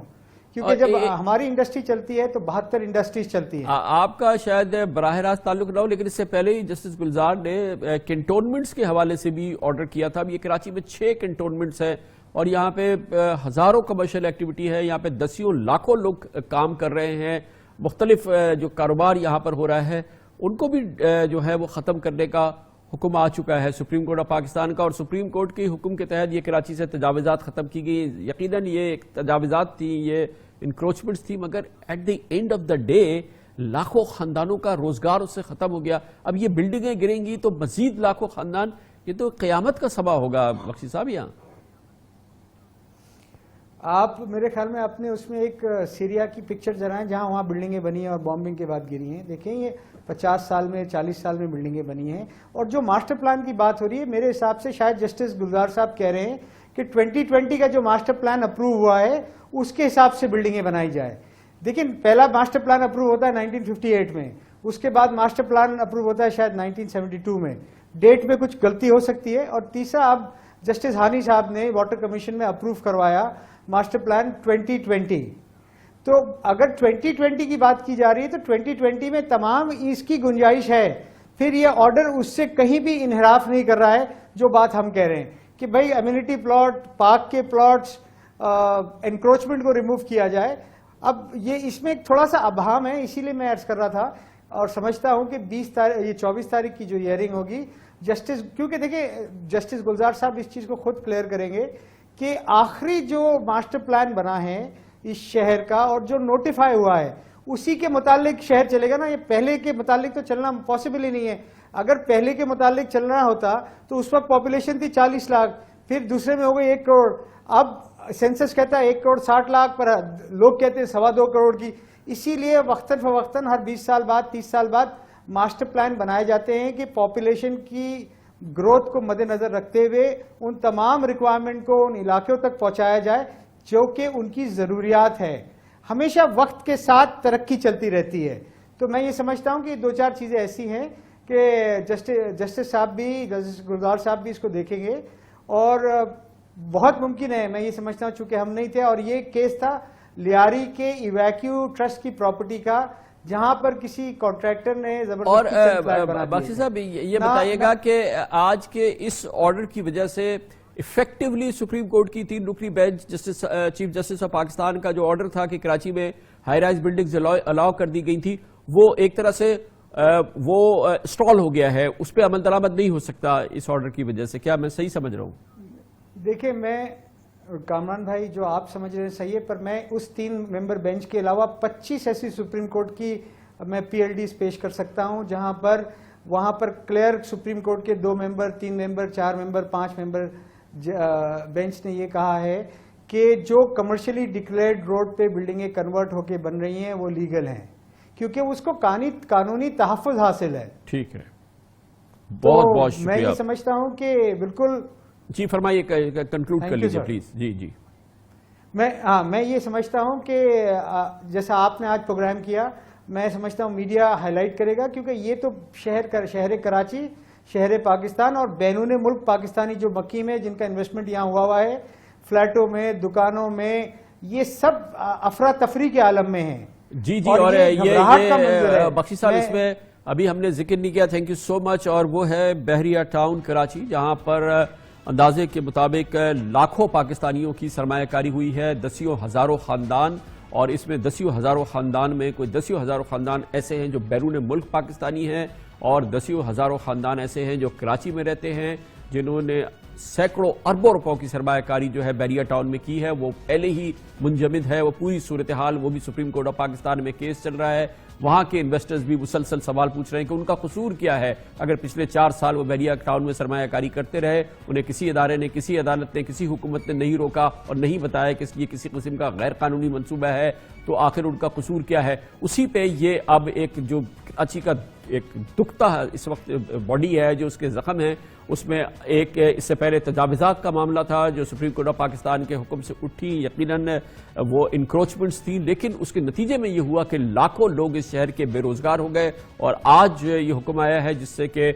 کیونکہ جب ہماری انڈسٹری چلتی ہے تو 72 انڈسٹریز چلتی ہیں۔ آپ کا شاید براہ راست تعلق نہ ہو، لیکن اس سے پہلے ہی جسٹس گلزار نے کنٹونمنٹس کے حوالے سے بھی آرڈر کیا تھا۔ اب یہ کراچی میں 6 کنٹونمنٹس ہیں اور یہاں پہ ہزاروں کمرشل ایکٹیویٹی ہے، یہاں پہ دسیوں لاکھوں لوگ کام کر رہے ہیں، مختلف جو کاروبار یہاں پر ہو رہا ہے ان کو بھی جو ہے وہ ختم کرنے کا حکم آ چکا ہے سپریم کورٹ آف پاکستان کا، اور سپریم کورٹ کے حکم کے تحت یہ کراچی سے تجاوزات ختم کی گئی۔ یقیناً یہ ایک تجاوزات تھی، یہ انکروچمنٹس تھی، مگر at the end of the day لاکھوں خاندانوں کا روزگار اس سے ختم ہو گیا۔ اب یہ بلڈنگیں گریں گی تو مزید لاکھوں خاندان، یہ تو قیامت کا سبا ہوگا بخشی صاحب۔ یہاں آپ میرے خیال میں اپنے اس میں ایک سیریا کی پکچر جرائیں جہاں وہاں بلڈنگیں بنی ہیں اور بامبنگ کے بعد گری ہیں، دیکھیں یہ 50 سال میں 40 سال میں بلڈنگیں بنی ہیں۔ اور جو ماسٹر پلان کی بات ہو رہی ہے، میرے حساب سے شاید جسٹس گلزار صاحب کہہ رہے ہیں کہ 2020 کا جو ماسٹر پلان اپروو ہوا ہے اس کے حساب سے بلڈنگیں بنائی جائے۔ دیکھیں پہلا ماسٹر پلان اپروو ہوتا ہے 1958 میں، اس کے بعد ماسٹر پلان اپروو ہوتا ہے شاید 1972 میں، ڈیٹ میں کچھ غلطی ہو سکتی ہے۔ اور تیسرا اب جسٹس ہانی صاحب نے واٹر کمیشن میں اپروو کروایا ماسٹر پلان 2020۔ تو اگر 2020 کی بات کی جا رہی ہے تو 2020 میں تمام اس کی گنجائش ہے، پھر یہ آرڈر اس سے کہیں بھی انحراف نہیں کر رہا ہے۔ جو بات ہم کہہ رہے ہیں کہ بھائی امیونٹی پلاٹ، پارک کے پلاٹس، انکروچمنٹ کو ریموو کیا جائے، اب یہ اس میں ایک تھوڑا سا ابہام ہے، اسی لیے میں عرض کر رہا تھا اور سمجھتا ہوں کہ 24 تاریخ کی جو ہیئرنگ ہوگی جسٹس، کیونکہ دیکھیں جسٹس گلزار صاحب اس چیز کو خود کلیئر کریں گے کہ آخری جو ماسٹر پلان بنا ہے اس شہر کا اور جو نوٹیفائی ہوا ہے اسی کے متعلق شہر چلے گا نا، یہ پہلے کے متعلق تو چلنا پاسبل ہی نہیں ہے۔ اگر پہلے کے متعلق چلنا ہوتا تو اس وقت پاپولیشن تھی 40 لاکھ، پھر دوسرے میں ہو گئی 1 کروڑ، اب سینسس کہتا ہے 1 کروڑ 60 لاکھ پر لوگ کہتے ہیں 2.25 کروڑ کی۔ اسی لیے وقتاً فوقتاً ہر 20 سال بعد 30 سال بعد ماسٹر پلان بنائے جاتے ہیں کہ پاپولیشن کی گروتھ کو مد نظر رکھتے ہوئے ان تمام ریکوائرمنٹ کو ان علاقوں تک پہنچایا جائے جو کہ ان کی ضروریات ہے۔ ہمیشہ وقت کے ساتھ ترقی چلتی رہتی ہے، تو میں یہ سمجھتا ہوں کہ 2-4 چیزیں ایسی ہیں کہ جسٹس صاحب بھی، جسٹس گلزار صاحب بھی اس کو دیکھیں گے، اور بہت ممکن ہے، میں یہ سمجھتا ہوں چونکہ ہم نہیں تھے اور یہ کیس تھا لیاری کے ایویکیو ٹرسٹ کی پراپرٹی کا، جہاں پر کسی کانٹریکٹر نے اور باقی صاحب یہ بتائیے گا کہ آج کے اس آرڈر کی وجہ سے ایفیکٹولی سپریم کورٹ کی 3 رکنی bench chief justice of Pakistan کا جو آرڈر تھا کہ کراچی میں ہائی رائز بلڈنگز الاؤ کر دی گئی تھی، وہ ایک طرح سے وہ اسٹال ہو گیا ہے، اس پہ عمل درآمد نہیں ہو سکتا اس آرڈر کی وجہ سے، کیا میں صحیح سمجھ رہا ہوں؟ دیکھیں میں کامران بھائی جو آپ سمجھ رہے ہیں صحیح ہے، پر میں اس 3 ممبر بینچ کے علاوہ 25 ایسی سپریم کورٹ کی میں PLDs پیش کر سکتا ہوں جہاں پر وہاں پر کلیئر سپریم کورٹ کے 2 ممبر، 3 ممبر، 4 ممبر، 5 ممبر بینچ نے یہ کہا ہے کہ جو کمرشلی ڈکلیئرڈ روڈ پہ بلڈنگیں کنورٹ ہو کے بن رہی ہیں وہ لیگل ہیں، کیونکہ اس کو قانونی تحفظ حاصل ہے۔ ٹھیک ہے، بہت بہت شکریہ۔ میں یہ سمجھتا ہوں کہ بالکل جی فرمائیے، کنکلوڈ کر لیجیے پلیز۔ جی میں یہ سمجھتا ہوں کہ جیسا آپ نے آج پروگرام کیا، میں سمجھتا ہوں میڈیا ہائی لائٹ کرے گا، کیونکہ یہ تو شہر کراچی، شہر پاکستان اور بیرون ملک پاکستانی جو مقیم ہے جن کا انویسٹمنٹ یہاں ہوا ہے، فلیٹوں میں، دکانوں میں، یہ سب افراتفری کے عالم میں ہیں۔ جی اور یہ بخشی صاحب اس میں ابھی ہم نے ذکر نہیں کیا، تھینک یو سو مچ، اور وہ ہے بحریہ ٹاؤن کراچی، جہاں پر اندازے کے مطابق لاکھوں پاکستانیوں کی سرمایہ کاری ہوئی ہے، دسیوں ہزاروں خاندان، اور اس میں دسیوں ہزاروں خاندان میں کوئی دسیوں ہزاروں خاندان ایسے ہیں جو بیرون ملک پاکستانی ہیں، اور دسیوں ہزاروں خاندان ایسے ہیں جو کراچی میں رہتے ہیں، جنہوں نے سینکڑوں اربوں روپوں کی سرمایہ کاری جو ہے بحریہ ٹاؤن میں کی ہے، وہ پہلے ہی منجمد ہے، وہ پوری صورتحال، وہ بھی سپریم کورٹ آف پاکستان میں کیس چل رہا ہے۔ وہاں کے انویسٹرز بھی مسلسل سوال پوچھ رہے ہیں کہ ان کا قصور کیا ہے، اگر پچھلے 4 سال وہ بحریہ ٹاؤن میں سرمایہ کاری کرتے رہے، انہیں کسی ادارے نے، کسی عدالت نے، کسی حکومت نے نہیں روکا اور نہیں بتایا کہ یہ کسی قسم کا غیر قانونی منصوبہ ہے، تو آخر ان کا قصور کیا ہے؟ اسی پہ یہ اب ایک جو کراچی کا ایک دکھتا اس وقت باڈی ہے جو اس کے زخم ہے، اس میں ایک اس سے پہلے تجاوزات کا معاملہ تھا جو سپریم کورٹ آف پاکستان کے حکم سے اٹھی، یقیناً وہ انکروچمنٹس تھیں، لیکن اس کے نتیجے میں یہ ہوا کہ لاکھوں لوگ اس شہر کے بے روزگار ہو گئے، اور آج یہ حکم آیا ہے جس سے کہ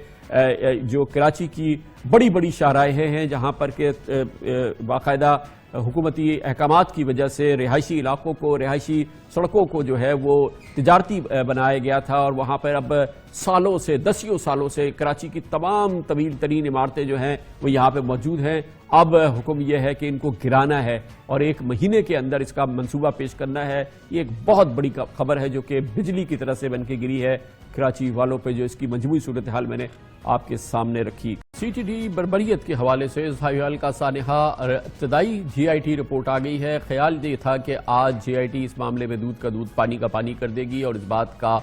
جو کراچی کی بڑی بڑی شاہراہیں ہیں جہاں پر کہ باقاعدہ حکومتی احکامات کی وجہ سے رہائشی علاقوں کو، رہائشی سڑکوں کو جو ہے وہ تجارتی بنایا گیا تھا، اور وہاں پر اب سالوں سے، دسیوں سالوں سے کراچی کی تمام طویل ترین عمارتیں جو ہیں وہ یہاں پہ موجود ہیں۔ اب حکم یہ ہے کہ ان کو گرانا ہے اور 1 مہینے کے اندر اس کا منصوبہ پیش کرنا ہے۔ یہ ایک بہت بڑی خبر ہے جو کہ بجلی کی طرح سے بن کے گری ہے کراچی والوں پہ، جو اس کی مجموعی صورتحال میں نے آپ کے سامنے رکھی۔ سی ٹی ڈی بربریت کے حوالے سے اسرائیل کا سانحہ ابتدائی جی آئی ٹی رپورٹ آ گئی ہے۔ خیال یہ تھا کہ آج جی آئی ٹی اس معاملے میں دودھ کا دودھ پانی کا پانی کر دے گی، اور اس بات کا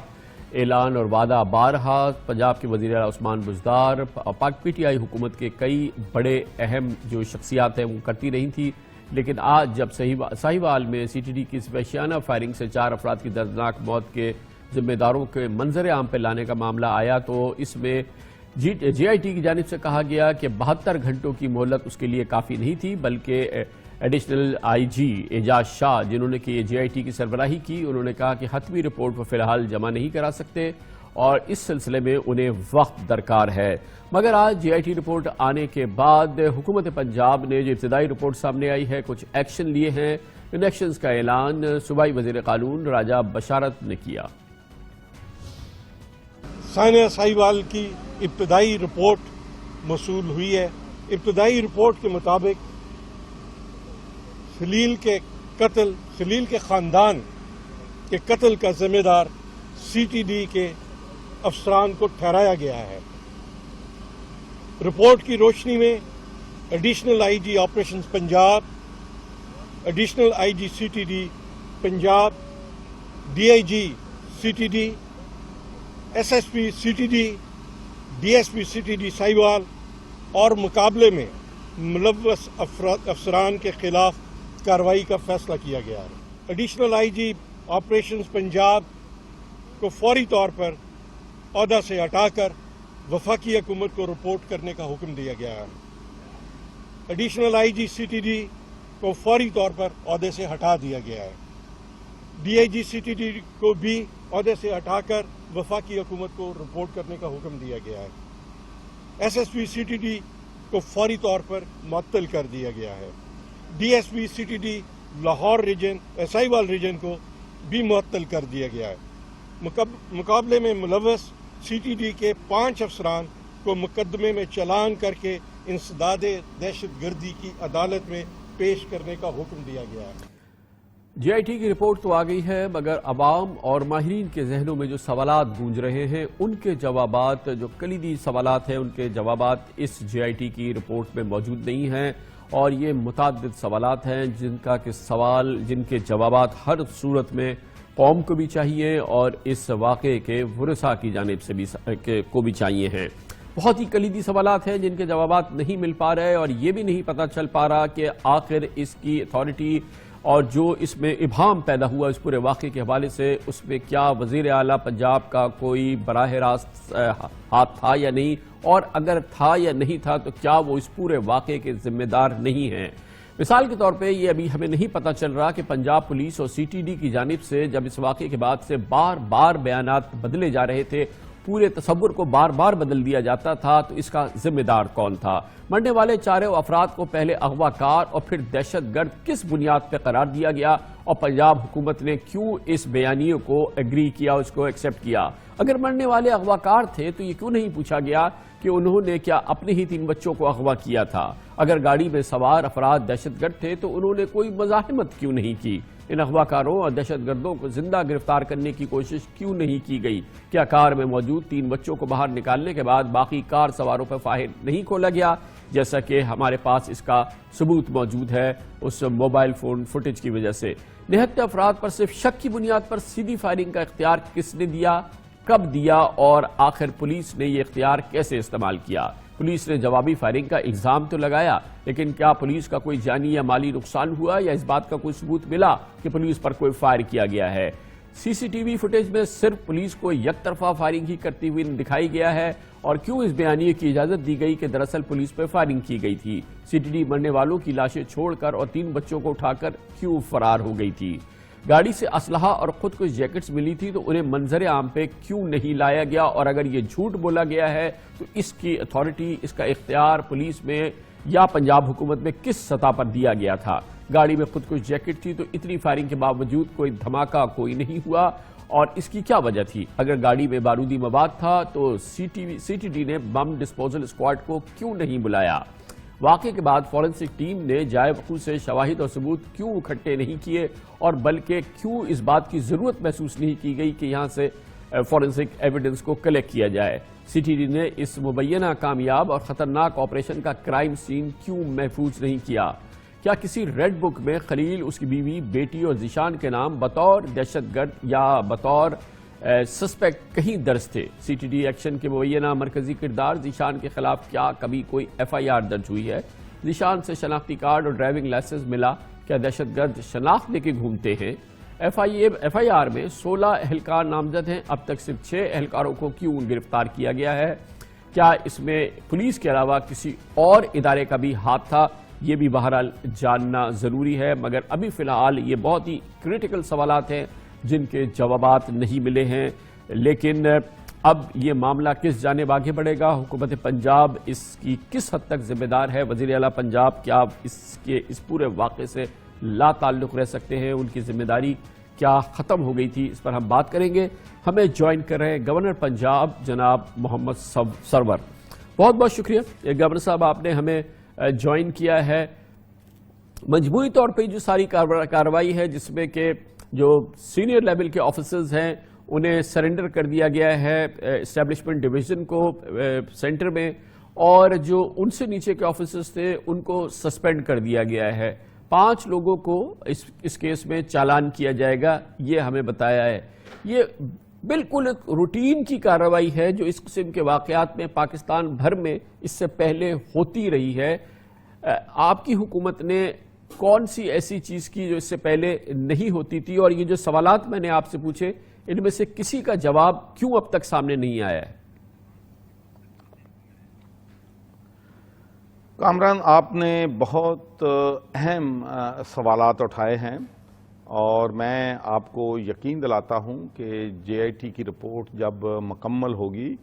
اعلان اور وعدہ بارہا پنجاب کے وزیر اعلیٰ عثمان بزدار، پاک پی ٹی آئی حکومت کے کئی بڑے اہم جو شخصیات ہیں وہ کرتی رہی تھی، لیکن آج جب ساہیوال میں سی ٹی ڈی کی وحشیانہ فائرنگ سے 4 افراد کی دردناک موت کے ذمہ داروں کے منظر عام پہ لانے کا معاملہ آیا، تو اس میں جی آئی ٹی کی جانب سے کہا گیا کہ 72 گھنٹوں کی مہلت اس کے لیے کافی نہیں تھی، بلکہ ایڈیشنل آئی جی اعجاز شاہ جنہوں نے کہ جی آئی ٹی کی سربراہی کی، انہوں نے کہا کہ حتمی رپورٹ وہ فی الحال جمع نہیں کرا سکتے اور اس سلسلے میں انہیں وقت درکار ہے۔ مگر آج جی آئی ٹی رپورٹ آنے کے بعد حکومت پنجاب نے جو ابتدائی رپورٹ سامنے آئی ہے کچھ ایکشن لیے ہیں۔ ان ایکشنز کا اعلان صوبائی وزیر قانون راجہ بشارت نے کیا۔ سانحہ ساہیوال کی ابتدائی رپورٹ موصول ہوئی ہے۔ ابتدائی رپورٹ کے مطابق خلیل کے خاندان کے قتل کا ذمہ دار سی ٹی ڈی کے افسران کو ٹھہرایا گیا ہے۔ رپورٹ کی روشنی میں additional I G operations Punjab, additional I G C T D Punjab, D I G C T D, S S P C T D, D S P C T D Sahiwal اور مقابلے میں ملوث افسران کے خلاف کارروائی کا فیصلہ کیا گیا ہے۔ Additional I G operations Punjab کو فوری طور پر عہدہ سے ہٹا کر وفاقی حکومت کو رپورٹ کرنے کا حکم دیا گیا ہے۔ Additional I G C T D کو فوری طور پر عہدے سے ہٹا دیا گیا ہے۔ D I G C T D کو بھی عہدے سے ہٹا کر وفاقی حکومت کو رپورٹ کرنے کا حکم دیا گیا ہے۔ S S P C T D کو فوری طور پر معطل کر دیا گیا ہے۔ D S P C T D Lahore region, Sahiwal region کو بھی معطل کر دیا گیا ہے۔ مقابلے میں ملوث سی ٹی ڈی کے 5 افسران کو مقدمے میں چلان کر کے انسداد دہشت گردی کی عدالت میں پیش کرنے کا حکم دیا گیا ہے۔ جی آئی ٹی کی رپورٹ تو آ گئی ہے، مگر عوام اور ماہرین کے ذہنوں میں جو سوالات گونج رہے ہیں ان کے جوابات، جو کلیدی سوالات ہیں ان کے جوابات اس جی آئی ٹی کی رپورٹ میں موجود نہیں ہیں، اور یہ متعدد سوالات ہیں جن کے جوابات ہر صورت میں قوم کو بھی چاہیے اور اس واقعے کے ورثاء کی جانب سے بھی چاہیے ہیں۔ بہت ہی کلیدی سوالات ہیں جن کے جوابات نہیں مل پا رہے، اور یہ بھی نہیں پتہ چل پا رہا کہ آخر اس کی اتھارٹی اور جو اس میں ابہام پیدا ہوا اس پورے واقعے کے حوالے سے، اس میں کیا وزیر اعلیٰ پنجاب کا کوئی براہ راست ہاتھ تھا یا نہیں، اور اگر تھا یا نہیں تھا تو کیا وہ اس پورے واقعے کے ذمہ دار نہیں ہیں۔ مثال کے طور پہ یہ ابھی ہمیں نہیں پتہ چل رہا کہ پنجاب پولیس اور سی ٹی ڈی کی جانب سے جب اس واقعے کے بعد سے بار بار بیانات بدلے جا رہے تھے، پورے تصور کو بار بار بدل دیا جاتا تھا، تو اس کا ذمہ دار کون تھا؟ مرنے والے 4 افراد کو پہلے اغوا کار اور پھر دہشت گرد کس بنیاد پہ قرار دیا گیا، اور پنجاب حکومت نے کیوں اس بیانیے کو ایگری کیا، اس کو ایکسیپٹ کیا؟ اگر مرنے والے اغوا کار تھے تو یہ کیوں نہیں پوچھا گیا کہ انہوں نے کیا اپنے ہی 3 بچوں کو اغوا کیا تھا؟ اگر گاڑی میں سوار افراد دہشت گرد تھے تو انہوں نے کوئی مزاحمت کیوں نہیں کی؟ ان اغوا کاروں اور دہشت گردوں کو زندہ گرفتار کرنے کی کوشش کیوں نہیں کی گئی؟ کیا کار میں موجود 3 بچوں کو باہر نکالنے کے بعد باقی کار سواروں پر فائر نہیں کھولا گیا، جیسا کہ ہمارے پاس اس کا ثبوت موجود ہے اس موبائل فون فوٹیج کی وجہ سے؟ نہتے افراد پر صرف شک کی بنیاد پر سیدھی فائرنگ کا اختیار کس نے دیا، کب دیا، اور آخر پولیس نے یہ اختیار کیسے استعمال کیا؟ پولیس نے جوابی فائرنگ کا الزام تو لگایا، لیکن کیا پولیس کا کوئی جانی یا مالی نقصان ہوا، یا اس بات کا کوئی ثبوت ملا کہ پولیس پر کوئی فائر کیا گیا ہے؟ سی سی ٹی وی فوٹیج میں صرف پولیس کو یک طرفہ فائرنگ ہی کرتی ہوئی دکھائی گیا ہے، اور کیوں اس بیانیے کی اجازت دی گئی کہ دراصل پولیس پہ فائرنگ کی گئی تھی؟ سی ٹی ڈی مرنے والوں کی لاشیں چھوڑ کر اور 3 بچوں کو اٹھا کر کیوں فرار ہو گئی تھی؟ گاڑی سے اسلحہ اور خود کش جیکٹس ملی تھی تو انہیں منظر عام پہ کیوں نہیں لایا گیا؟ اور اگر یہ جھوٹ بولا گیا ہے تو اس کی اتھارٹی، اس کا اختیار پولیس میں یا پنجاب حکومت میں کس سطح پر دیا گیا تھا؟ گاڑی میں خود کش جیکٹ تھی تو اتنی فائرنگ کے باوجود کوئی دھماکہ کوئی نہیں ہوا، اور اس کی کیا وجہ تھی؟ اگر گاڑی میں بارودی مواد تھا تو سی ٹی ڈی نے بم ڈسپوزل اسکواڈ کو کیوں نہیں بلایا؟ واقعے کے بعد فورنسک ٹیم نے جائے وقوع سے شواہد اور ثبوت کیوں اکٹھے نہیں کیے، اور بلکہ کیوں اس بات کی ضرورت محسوس نہیں کی گئی کہ یہاں سے فورنسک ایویڈنس کو کلیکٹ کیا جائے؟ سی ٹی ڈی نے اس مبینہ کامیاب اور خطرناک آپریشن کا کرائم سین کیوں محفوظ نہیں کیا؟ کیا کسی ریڈ بک میں خلیل، اس کی بیوی، بیٹی اور ذیشان کے نام بطور دہشت گرد یا بطور سسپیکٹ کہیں درج تھے؟ سی ٹی ڈی ایکشن کے مبینہ مرکزی کردار ذیشان کے خلاف کیا کبھی کوئی ایف آئی آر درج ہوئی ہے؟ ذیشان سے شناختی کارڈ اور ڈرائیونگ لائسنس ملا، کیا دہشت گرد شناخت لے کے گھومتے ہیں؟ ایف آئی آر میں 16 اہلکار نامزد ہیں، اب تک صرف 6 اہلکاروں کو کیوں گرفتار کیا گیا ہے؟ کیا اس میں پولیس کے علاوہ کسی اور ادارے کا بھی ہاتھ تھا؟ یہ بھی بہرحال جاننا ضروری ہے، مگر ابھی فی الحال یہ بہت ہی کریٹیکل سوالات ہیں جن کے جوابات نہیں ملے ہیں۔ لیکن اب یہ معاملہ کس جانب آگے بڑھے گا؟ حکومت پنجاب اس کی کس حد تک ذمہ دار ہے؟ وزیر اعلیٰ پنجاب کیا اس پورے واقعے سے لا تعلق رہ سکتے ہیں؟ ان کی ذمہ داری کیا ختم ہو گئی تھی؟ اس پر ہم بات کریں گے۔ ہمیں جوائن کر رہے ہیں گورنر پنجاب جناب محمد سرور۔ بہت بہت شکریہ گورنر صاحب، آپ نے ہمیں جوائن کیا ہے۔ مجموعی طور پہ جو ساری کارروائی ہے جس میں کہ جو سینئر لیول کے آفیسرز ہیں انہیں سرنڈر کر دیا گیا ہے اسٹیبلشمنٹ ڈویژن کو سینٹر میں، اور جو ان سے نیچے کے آفیسرز تھے ان کو سسپینڈ کر دیا گیا ہے۔ 5 لوگوں کو اس کیس میں چالان کیا جائے گا، یہ ہمیں بتایا ہے۔ یہ بالکل ایک روٹین کی کارروائی ہے جو اس قسم کے واقعات میں پاکستان بھر میں اس سے پہلے ہوتی رہی ہے۔ آپ کی حکومت نے کون سی ایسی چیز کی جو اس سے پہلے نہیں ہوتی تھی؟ اور یہ جو سوالات میں نے آپ سے پوچھے ان میں سے کسی کا جواب کیوں اب تک سامنے نہیں آیا ہے؟ کامران، آپ نے بہت اہم سوالات اٹھائے ہیں، اور میں آپ کو یقین دلاتا ہوں کہ جے آئی ٹی کی رپورٹ جب مکمل ہوگی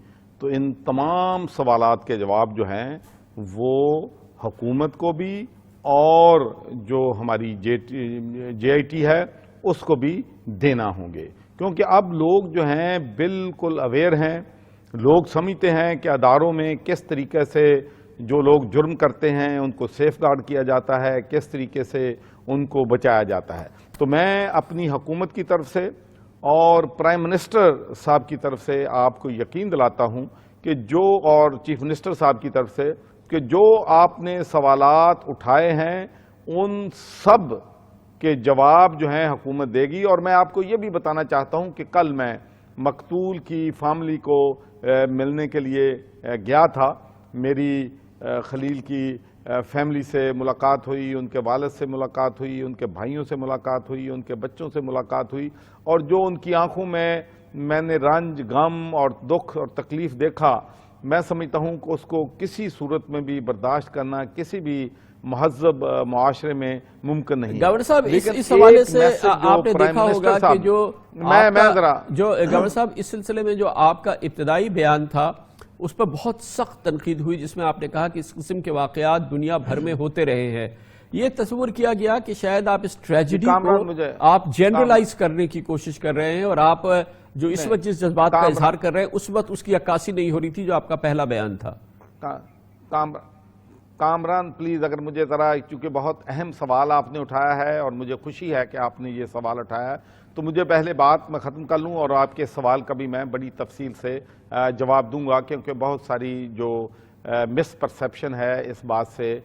تو ان تمام سوالات کے جواب جو ہیں وہ حکومت کو بھی اور جو ہماری جے آئی ٹی ہے اس کو بھی دینا ہوں گے، کیونکہ اب لوگ جو ہیں بالکل اویئر ہیں۔ لوگ سمجھتے ہیں کہ اداروں میں کس طریقے سے جو لوگ جرم کرتے ہیں ان کو سیف گارڈ کیا جاتا ہے، کس طریقے سے ان کو بچایا جاتا ہے۔ تو میں اپنی حکومت کی طرف سے اور پرائم منسٹر صاحب کی طرف سے آپ کو یقین دلاتا ہوں کہ اور چیف منسٹر صاحب کی طرف سے کہ جو آپ نے سوالات اٹھائے ہیں ان سب کے جواب جو ہیں حکومت دے گی۔ اور میں آپ کو یہ بھی بتانا چاہتا ہوں کہ کل میں مقتول کی فیملی کو ملنے کے لیے گیا تھا۔ میری خلیل کی فیملی سے ملاقات ہوئی، ان کے والد سے ملاقات ہوئی، ان کے بھائیوں سے ملاقات ہوئی، ان کے بچوں سے ملاقات ہوئی، اور جو ان کی آنکھوں میں نے رنج، غم اور دکھ اور تکلیف دیکھا، میں سمجھتا ہوں کہ اس کو کسی صورت میں بھی برداشت کرنا کسی بھی مہذب معاشرے میں ممکن نہیں۔ گورنر صاحب اس حوالے سے آپ نے دیکھا ہوگا کہ جو گورنر صاحب اس سلسلے میں جو آپ کا ابتدائی بیان تھا اس پر بہت سخت تنقید ہوئی، جس میں آپ نے کہا کہ اس قسم کے واقعات دنیا بھر میں ہوتے رہے ہیں۔ یہ تصور کیا گیا کہ شاید آپ اس ٹریجڈی کو آپ جنرلائز کرنے کی کوشش کر رہے ہیں، اور آپ جو اس وقت جس جذبات کا اظہار کر رہے ہیں اس وقت اس کی عکاسی نہیں ہو رہی تھی جو آپ کا پہلا بیان تھا۔ کامران پلیز، اگر مجھے ذرا، چونکہ بہت اہم سوال آپ نے اٹھایا ہے اور مجھے خوشی ہے کہ آپ نے یہ سوال اٹھایا ہے، تو مجھے پہلے بات میں ختم کر لوں اور آپ کے سوال کا بھی میں بڑی تفصیل سے جواب دوں گا، کیونکہ بہت ساری جو مس پرسیپشن ہے اس بات سے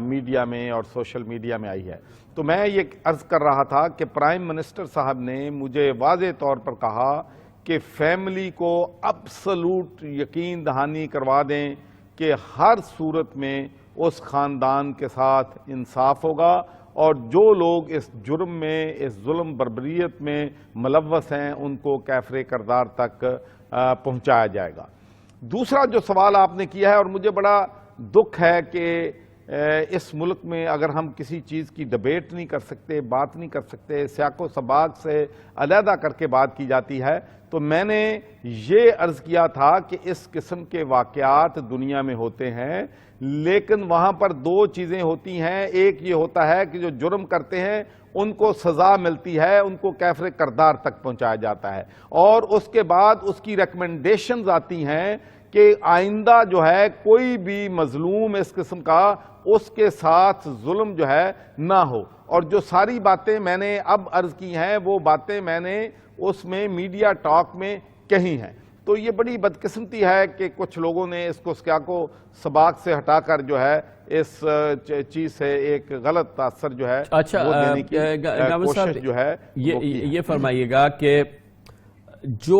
میڈیا میں اور سوشل میڈیا میں آئی ہے۔ تو میں یہ عرض کر رہا تھا کہ پرائم منسٹر صاحب نے مجھے واضح طور پر کہا کہ فیملی کو ابسلوٹ یقین دہانی کروا دیں کہ ہر صورت میں اس خاندان کے ساتھ انصاف ہوگا، اور جو لوگ اس جرم میں، اس ظلم بربریت میں ملوث ہیں ان کو کیفر کردار تک پہنچایا جائے گا۔ دوسرا جو سوال آپ نے کیا ہے، اور مجھے بڑا دکھ ہے کہ اس ملک میں اگر ہم کسی چیز کی ڈیبیٹ نہیں کر سکتے، بات نہیں کر سکتے، سیاق و سباق سے علیحدہ کر کے بات کی جاتی ہے، تو میں نے یہ عرض کیا تھا کہ اس قسم کے واقعات دنیا میں ہوتے ہیں، لیکن وہاں پر دو چیزیں ہوتی ہیں۔ ایک یہ ہوتا ہے کہ جو جرم کرتے ہیں ان کو سزا ملتی ہے، ان کو کیفر کردار تک پہنچایا جاتا ہے، اور اس کے بعد اس کی ریکمنڈیشنز آتی ہیں کہ آئندہ جو ہے کوئی بھی مظلوم اس قسم کا اس کے ساتھ ظلم جو ہے نہ ہو۔ اور جو ساری باتیں میں نے اب عرض کی ہیں وہ باتیں میں نے اس میں میڈیا ٹاک میں کہی ہیں۔ تو یہ بڑی بدقسمتی ہے کہ کچھ لوگوں نے اس کو سیاق و سباق سے ہٹا کر جو ہے اس چیز سے ایک غلط تاثر جو ہے وہ دینے کی کوشش جو ہے یہ فرمائیے گا کہ جو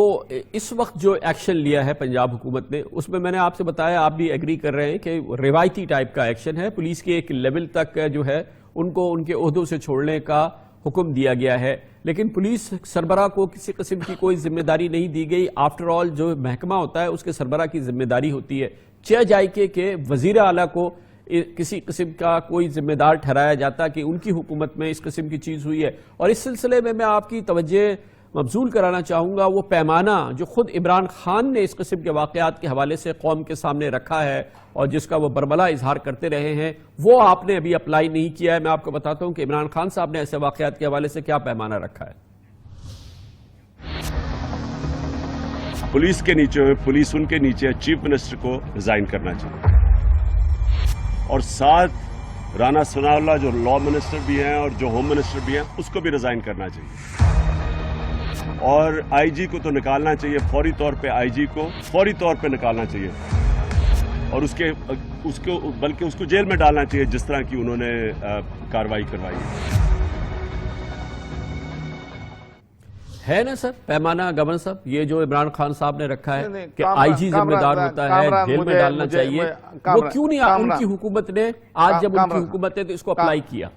اس وقت جو ایکشن لیا ہے پنجاب حکومت نے، اس میں نے آپ سے بتایا، آپ بھی ایگری کر رہے ہیں کہ روایتی ٹائپ کا ایکشن ہے، پولیس کے ایک لیول تک جو ہے ان کو ان کے عہدوں سے چھوڑنے کا حکم دیا گیا ہے، لیکن پولیس سربراہ کو کسی قسم کی کوئی ذمہ داری نہیں دی گئی۔ آفٹر آل جو محکمہ ہوتا ہے اس کے سربراہ کی ذمہ داری ہوتی ہے، چاہ جائے کہ وزیر اعلیٰ کو کسی قسم کا کوئی ذمہ دار ٹھہرایا جاتا کہ ان کی حکومت میں اس قسم کی چیز ہوئی ہے۔ اور اس سلسلے میں آپ کی توجہ مبذول کرانا چاہوں گا، وہ پیمانہ جو خود عمران خان نے اس قسم کے واقعات کے حوالے سے قوم کے سامنے رکھا ہے اور جس کا وہ برملا اظہار کرتے رہے ہیں، وہ آپ نے ابھی اپلائی نہیں کیا ہے۔ میں آپ کو بتاتا ہوں کہ عمران خان صاحب نے ایسے واقعات کے حوالے سے کیا پیمانہ رکھا ہے۔ پولیس کے نیچے، پولیس ان کے نیچے چیف منسٹر کو ریزائن کرنا چاہیے، اور ساتھ رانا ثناء اللہ جو لا منسٹر بھی ہیں اور جو ہوم منسٹر بھی ہیں اس کو بھی ریزائن کرنا چاہیے، اور آئی جی کو تو نکالنا چاہیے، فوری طور پہ آئی جی کو فوری طور پہ نکالنا چاہیے، اور بلکہ اس کو جیل میں ڈالنا چاہیے جس طرح کی انہوں نے کارروائی کروائی ہے نا سر پیمانہ گورنر صاحب، یہ جو عمران خان صاحب نے رکھا ہے کہ آئی جی ذمہ دار ہوتا ہے، جیل میں ڈالنا چاہیے، وہ کیوں نہیں ان کی حکومت نے آج جب ان کی حکومت نے تو اس کو اپلائی کیا؟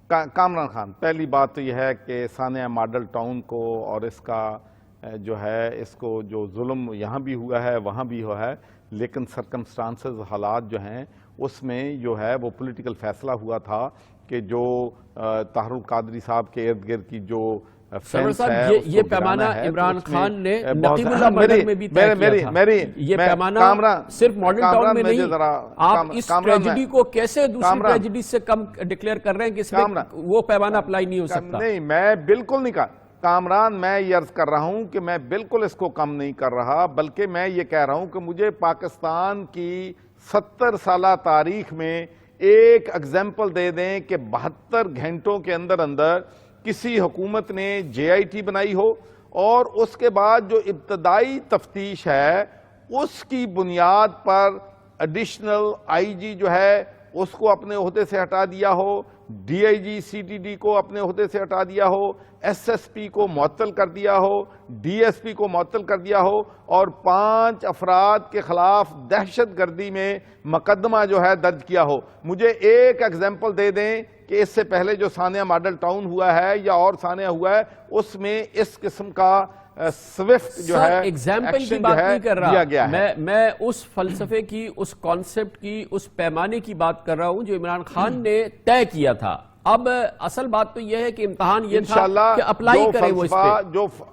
کامران خان، پہلی بات تو یہ ہے کہ ثانیہ ماڈل ٹاؤن کو اور اس کا جو ہے اس کو جو ظلم یہاں بھی ہوا ہے وہاں بھی ہوا ہے، لیکن سرکمسٹانسز حالات جو ہیں اس میں جو ہے وہ پولیٹیکل فیصلہ ہوا تھا کہ جو طاہر القادری صاحب کے ارد گرد کی جو فینس ہے یہ پیمانہ عمران خان نے نقیب اللہ مرڈر میں بھی طے کیا تھا، یہ پیمانہ صرف ماڈل ٹاؤن میں نہیں، آپ اس ٹریجڈی کو کیسے دوسری ٹریجڈی سے کم ڈکلیئر کر رہے ہیں کہ اس میں وہ پیمانہ اپلائی نہیں ہو سکتا؟ نہیں، میں بالکل نہیں کہا کامران، میں یہ عرض کر رہا ہوں کہ میں بالکل اس کو کم نہیں کر رہا، بلکہ میں یہ کہہ رہا ہوں کہ مجھے پاکستان کی 70 سالہ تاریخ میں ایک ایگزامپل دے دیں کہ 72 گھنٹوں کے اندر کسی حکومت نے جے آئی ٹی بنائی ہو اور اس کے بعد جو ابتدائی تفتیش ہے اس کی بنیاد پر ایڈیشنل آئی جی جو ہے اس کو اپنے عہدے سے ہٹا دیا ہو، D I G C T D کو اپنے عہدے سے ہٹا دیا ہو، ایس ایس پی کو معطل کر دیا ہو، ڈی ایس پی کو معطل کر دیا ہو، اور 5 افراد کے خلاف دہشت گردی میں مقدمہ جو ہے درج کیا ہو۔ مجھے ایک ایگزامپل دے دیں کہ اس سے پہلے جو ثانیہ ماڈل ٹاؤن ہوا ہے یا اور ثانیہ ہوا ہے اس میں اس قسم کا سوفٹ جو ہے ایگزامپل کی بات نہیں کر رہا، میں اس فلسفے کی، اس کانسیپٹ کی، اس پیمانے کی بات کر رہا ہوں جو عمران خان نے طے کیا تھا۔ اب اصل بات تو یہ ہے کہ امتحان یہ تھا کہ اپلائی کریں وہ اس پہ۔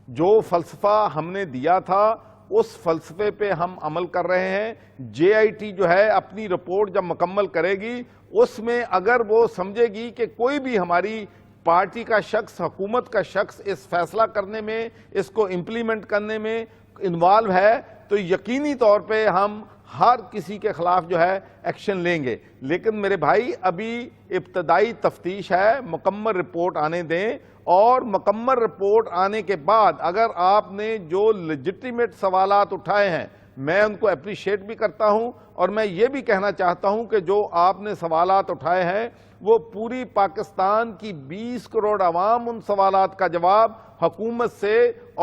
جو فلسفہ ہم نے دیا تھا اس فلسفے پہ ہم عمل کر رہے ہیں۔ جے آئی ٹی جو ہے اپنی رپورٹ جب مکمل کرے گی اس میں اگر وہ سمجھے گی کہ کوئی بھی ہماری پارٹی کا شخص، حکومت کا شخص اس فیصلہ کرنے میں، اس کو امپلیمنٹ کرنے میں انوالو ہے تو یقینی طور پہ ہم ہر کسی کے خلاف جو ہے ایکشن لیں گے۔ لیکن میرے بھائی ابھی ابتدائی تفتیش ہے، مکمل رپورٹ آنے دیں، اور مکمل رپورٹ آنے کے بعد اگر آپ نے جو لیجٹیمیٹ سوالات اٹھائے ہیں میں ان کو اپریشیٹ بھی کرتا ہوں، اور میں یہ بھی کہنا چاہتا ہوں کہ جو آپ نے سوالات اٹھائے ہیں وہ پوری پاکستان کی 20 کروڑ عوام ان سوالات کا جواب حکومت سے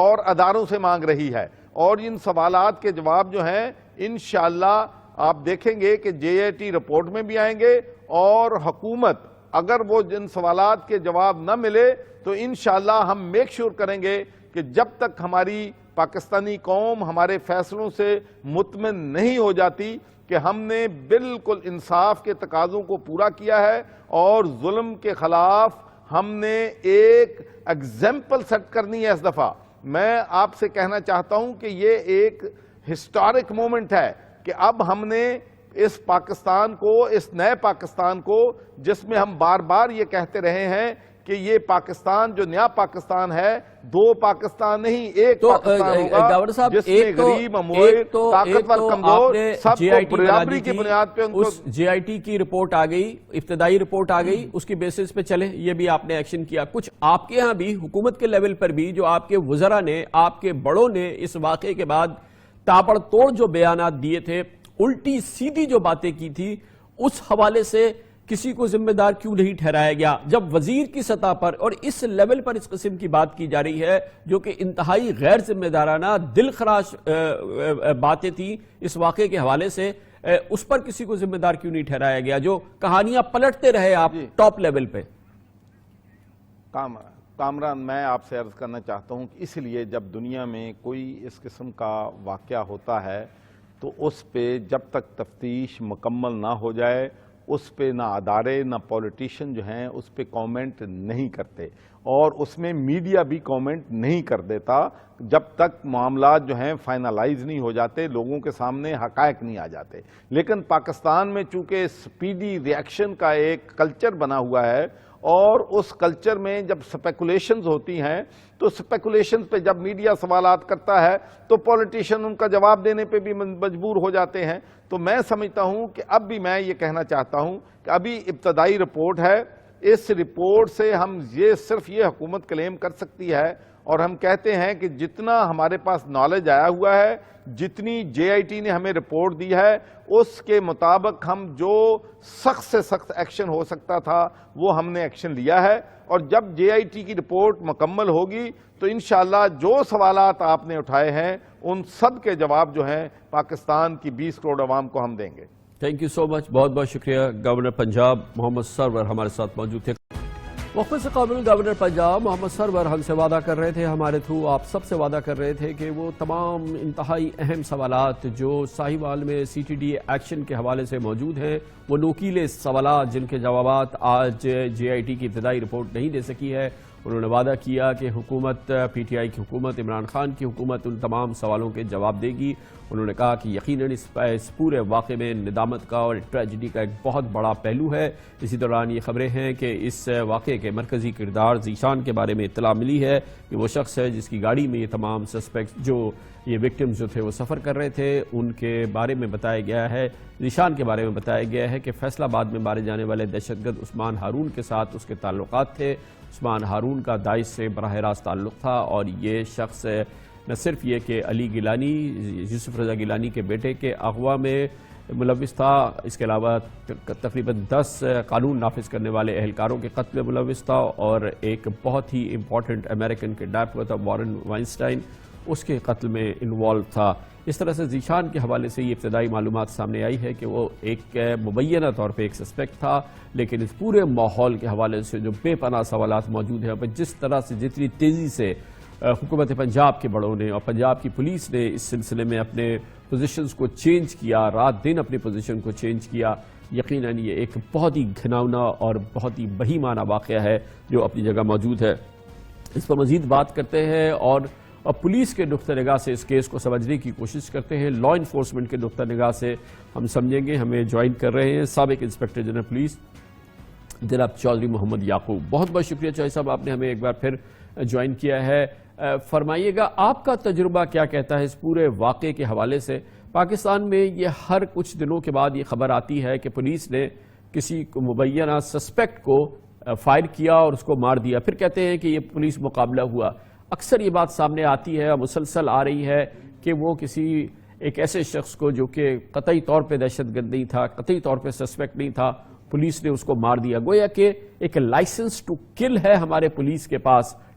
اور اداروں سے مانگ رہی ہے، اور ان سوالات کے جواب جو ہیں انشاءاللہ آپ دیکھیں گے کہ جے آئی ٹی رپورٹ میں بھی آئیں گے اور حکومت اگر وہ جن سوالات کے جواب نہ ملے تو انشاءاللہ ہم میک شور کریں گے کہ جب تک ہماری پاکستانی قوم ہمارے فیصلوں سے مطمئن نہیں ہو جاتی کہ ہم نے بالکل انصاف کے تقاضوں کو پورا کیا ہے اور ظلم کے خلاف ہم نے ایک ایگزامپل سیٹ کرنی ہے اس دفعہ. میں آپ سے کہنا چاہتا ہوں کہ یہ ایک ہسٹورک مومنٹ ہے کہ اب ہم نے اس پاکستان کو، اس نئے پاکستان کو، جس میں ہم بار بار یہ کہتے رہے ہیں کہ یہ پاکستان جو نیا پاکستان ہے، دو پاکستان نہیں ایک پاکستان ہوگا جس میں غریب، امیر، طاقتور، کمزور سب کو برابری کی بنیاد پہ ان کو. جے آئی ٹی کی رپورٹ آ گئی، ابتدائی رپورٹ آ گئی، اس کی بیسس پہ چلے، یہ بھی آپ نے ایکشن کیا. کچھ آپ کے ہاں بھی حکومت کے لیول پر بھی جو آپ کے وزراء نے، آپ کے بڑوں نے اس واقعے کے بعد تابڑ توڑ جو بیانات دیے تھے، الٹی سیدھی جو باتیں کی تھی، اس حوالے سے کسی کو ذمہ دار کیوں نہیں ٹھہرایا گیا؟ جب وزیر کی سطح پر اور اس لیول پر اس قسم کی بات کی جا رہی ہے جو کہ انتہائی غیر ذمہ دارانہ، دل خراش باتیں تھیں اس واقعے کے حوالے سے، اس پر کسی کو ذمہ دار کیوں نہیں ٹھہرایا گیا جو کہانیاں پلٹتے رہے آپ ٹاپ لیول پہ؟ کامران، میں آپ سے عرض کرنا چاہتا ہوں کہ اس لیے جب دنیا میں کوئی اس قسم کا واقعہ ہوتا ہے تو اس پہ جب تک تفتیش مکمل نہ ہو جائے اس پہ نہ ادارے نہ پولیٹیشین جو ہیں اس پہ کامنٹ نہیں کرتے، اور اس میں میڈیا بھی کامنٹ نہیں کر دیتا جب تک معاملات جو ہیں فائنلائز نہیں ہو جاتے، لوگوں کے سامنے حقائق نہیں آ جاتے. لیکن پاکستان میں چونکہ سپیڈی ری ایکشن کا ایک کلچر بنا ہوا ہے، اور اس کلچر میں جب سپیکولیشنز ہوتی ہیں تو سپیکولیشنز پہ جب میڈیا سوالات کرتا ہے تو پولیٹیشین ان کا جواب دینے پہ بھی مجبور ہو جاتے ہیں. تو میں سمجھتا ہوں کہ اب بھی میں یہ کہنا چاہتا ہوں کہ ابھی ابتدائی رپورٹ ہے، اس رپورٹ سے ہم صرف یہ حکومت کلیم کر سکتی ہے، اور ہم کہتے ہیں کہ جتنا ہمارے پاس نالج آیا ہوا ہے، جتنی جے آئی ٹی نے ہمیں رپورٹ دی ہے، اس کے مطابق ہم جو سخت سے سخت ایکشن ہو سکتا تھا وہ ہم نے ایکشن لیا ہے. اور جب جے آئی ٹی کی رپورٹ مکمل ہوگی تو انشاءاللہ جو سوالات آپ نے اٹھائے ہیں ان سب کے جواب جو ہیں پاکستان کی 20 کروڑ عوام کو ہم دیں گے. تھینک یو سو مچ، بہت بہت شکریہ. گورنر پنجاب محمد سرور ہمارے ساتھ موجود تھے. وقت سے قبل گورنر پنجاب محمد سرور ہم سے وعدہ کر رہے تھے، ہمارے تھرو آپ سب سے وعدہ کر رہے تھے کہ وہ تمام انتہائی اہم سوالات جو ساہیوال میں سی ٹی ڈی ایکشن کے حوالے سے موجود ہیں، وہ نوکیلے سوالات جن کے جوابات آج جے آئی ٹی کی ابتدائی رپورٹ نہیں دے سکی ہے، انہوں نے وعدہ کیا کہ حکومت، پی ٹی آئی کی حکومت، عمران خان کی حکومت ان تمام سوالوں کے جواب دے گی. انہوں نے کہا کہ یقیناً اس پورے واقعے میں ندامت کا اور ٹریجڈی کا ایک بہت بڑا پہلو ہے. اسی دوران یہ خبریں ہیں کہ اس واقعے کے مرکزی کردار ذیشان کے بارے میں اطلاع ملی ہے کہ وہ شخص ہے جس کی گاڑی میں یہ تمام سسپیکٹ جو یہ وکٹمز جو تھے وہ سفر کر رہے تھے، ان کے بارے میں بتایا گیا ہے، ذیشان کے بارے میں بتایا گیا ہے کہ فیصل آباد میں مارے جانے والے دہشت گرد عثمان ہارون کے ساتھ اس کے تعلقات تھے. عثمان ہارون کا داعش سے براہ راست تعلق تھا، اور یہ شخص نہ صرف یہ کہ علی گیلانی، یوسف رضا گیلانی کے بیٹے کے اغوا میں ملوث تھا، اس کے علاوہ تقریباً 10 قانون نافذ کرنے والے اہلکاروں کے قتل میں ملوث تھا، اور ایک بہت ہی امپورٹنٹ امریکن کڈنیپ ہوا تھا وارن وائنسٹائن، اس کے قتل میں انوالو تھا. اس طرح سے ذیشان کے حوالے سے یہ ابتدائی معلومات سامنے آئی ہے کہ وہ ایک مبینہ طور پہ ایک سسپیکٹ تھا، لیکن اس پورے ماحول کے حوالے سے جو بے پناہ سوالات موجود ہیں، جس طرح سے جتنی تیزی سے حکومت پنجاب کے بڑوں نے اور پنجاب کی پولیس نے اس سلسلے میں اپنے پوزیشنز کو چینج کیا، رات دن اپنی پوزیشن کو چینج کیا، یقیناً یہ ایک بہت ہی گھناؤنا اور بہت ہی بہیمانہ واقعہ ہے جو اپنی جگہ موجود ہے. اس پر مزید بات کرتے ہیں اور پولیس کے نقطہ نگاہ سے اس کیس کو سمجھنے کی کوشش کرتے ہیں، لا انفورسمنٹ کے نقطہ نگاہ سے ہم سمجھیں گے. ہمیں جوائن کر رہے ہیں سابق انسپیکٹر جنرل پولیس جناب چودھری محمد یعقوب. بہت بہت شکریہ چودھری صاحب، آپ نے ہمیں ایک بار پھر جوائن کیا ہے. فرمائیے گا آپ کا تجربہ کیا کہتا ہے اس پورے واقعے کے حوالے سے؟ پاکستان میں یہ ہر کچھ دنوں کے بعد یہ خبر آتی ہے کہ پولیس نے کسی مبینہ سسپیکٹ کو فائر کیا اور اس کو مار دیا، پھر کہتے ہیں کہ یہ پولیس مقابلہ ہوا. اکثر یہ بات سامنے آتی ہے، مسلسل آ رہی ہے کہ وہ کسی ایک ایسے شخص کو جو کہ قطعی طور پہ دہشت گرد نہیں تھا، قطعی طور پہ سسپیکٹ نہیں تھا، پولیس نے اس کو مار دیا. گویا کہ ایک لائسنس ٹو کل ہے ہمارے پولیس کے پاس،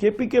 KPK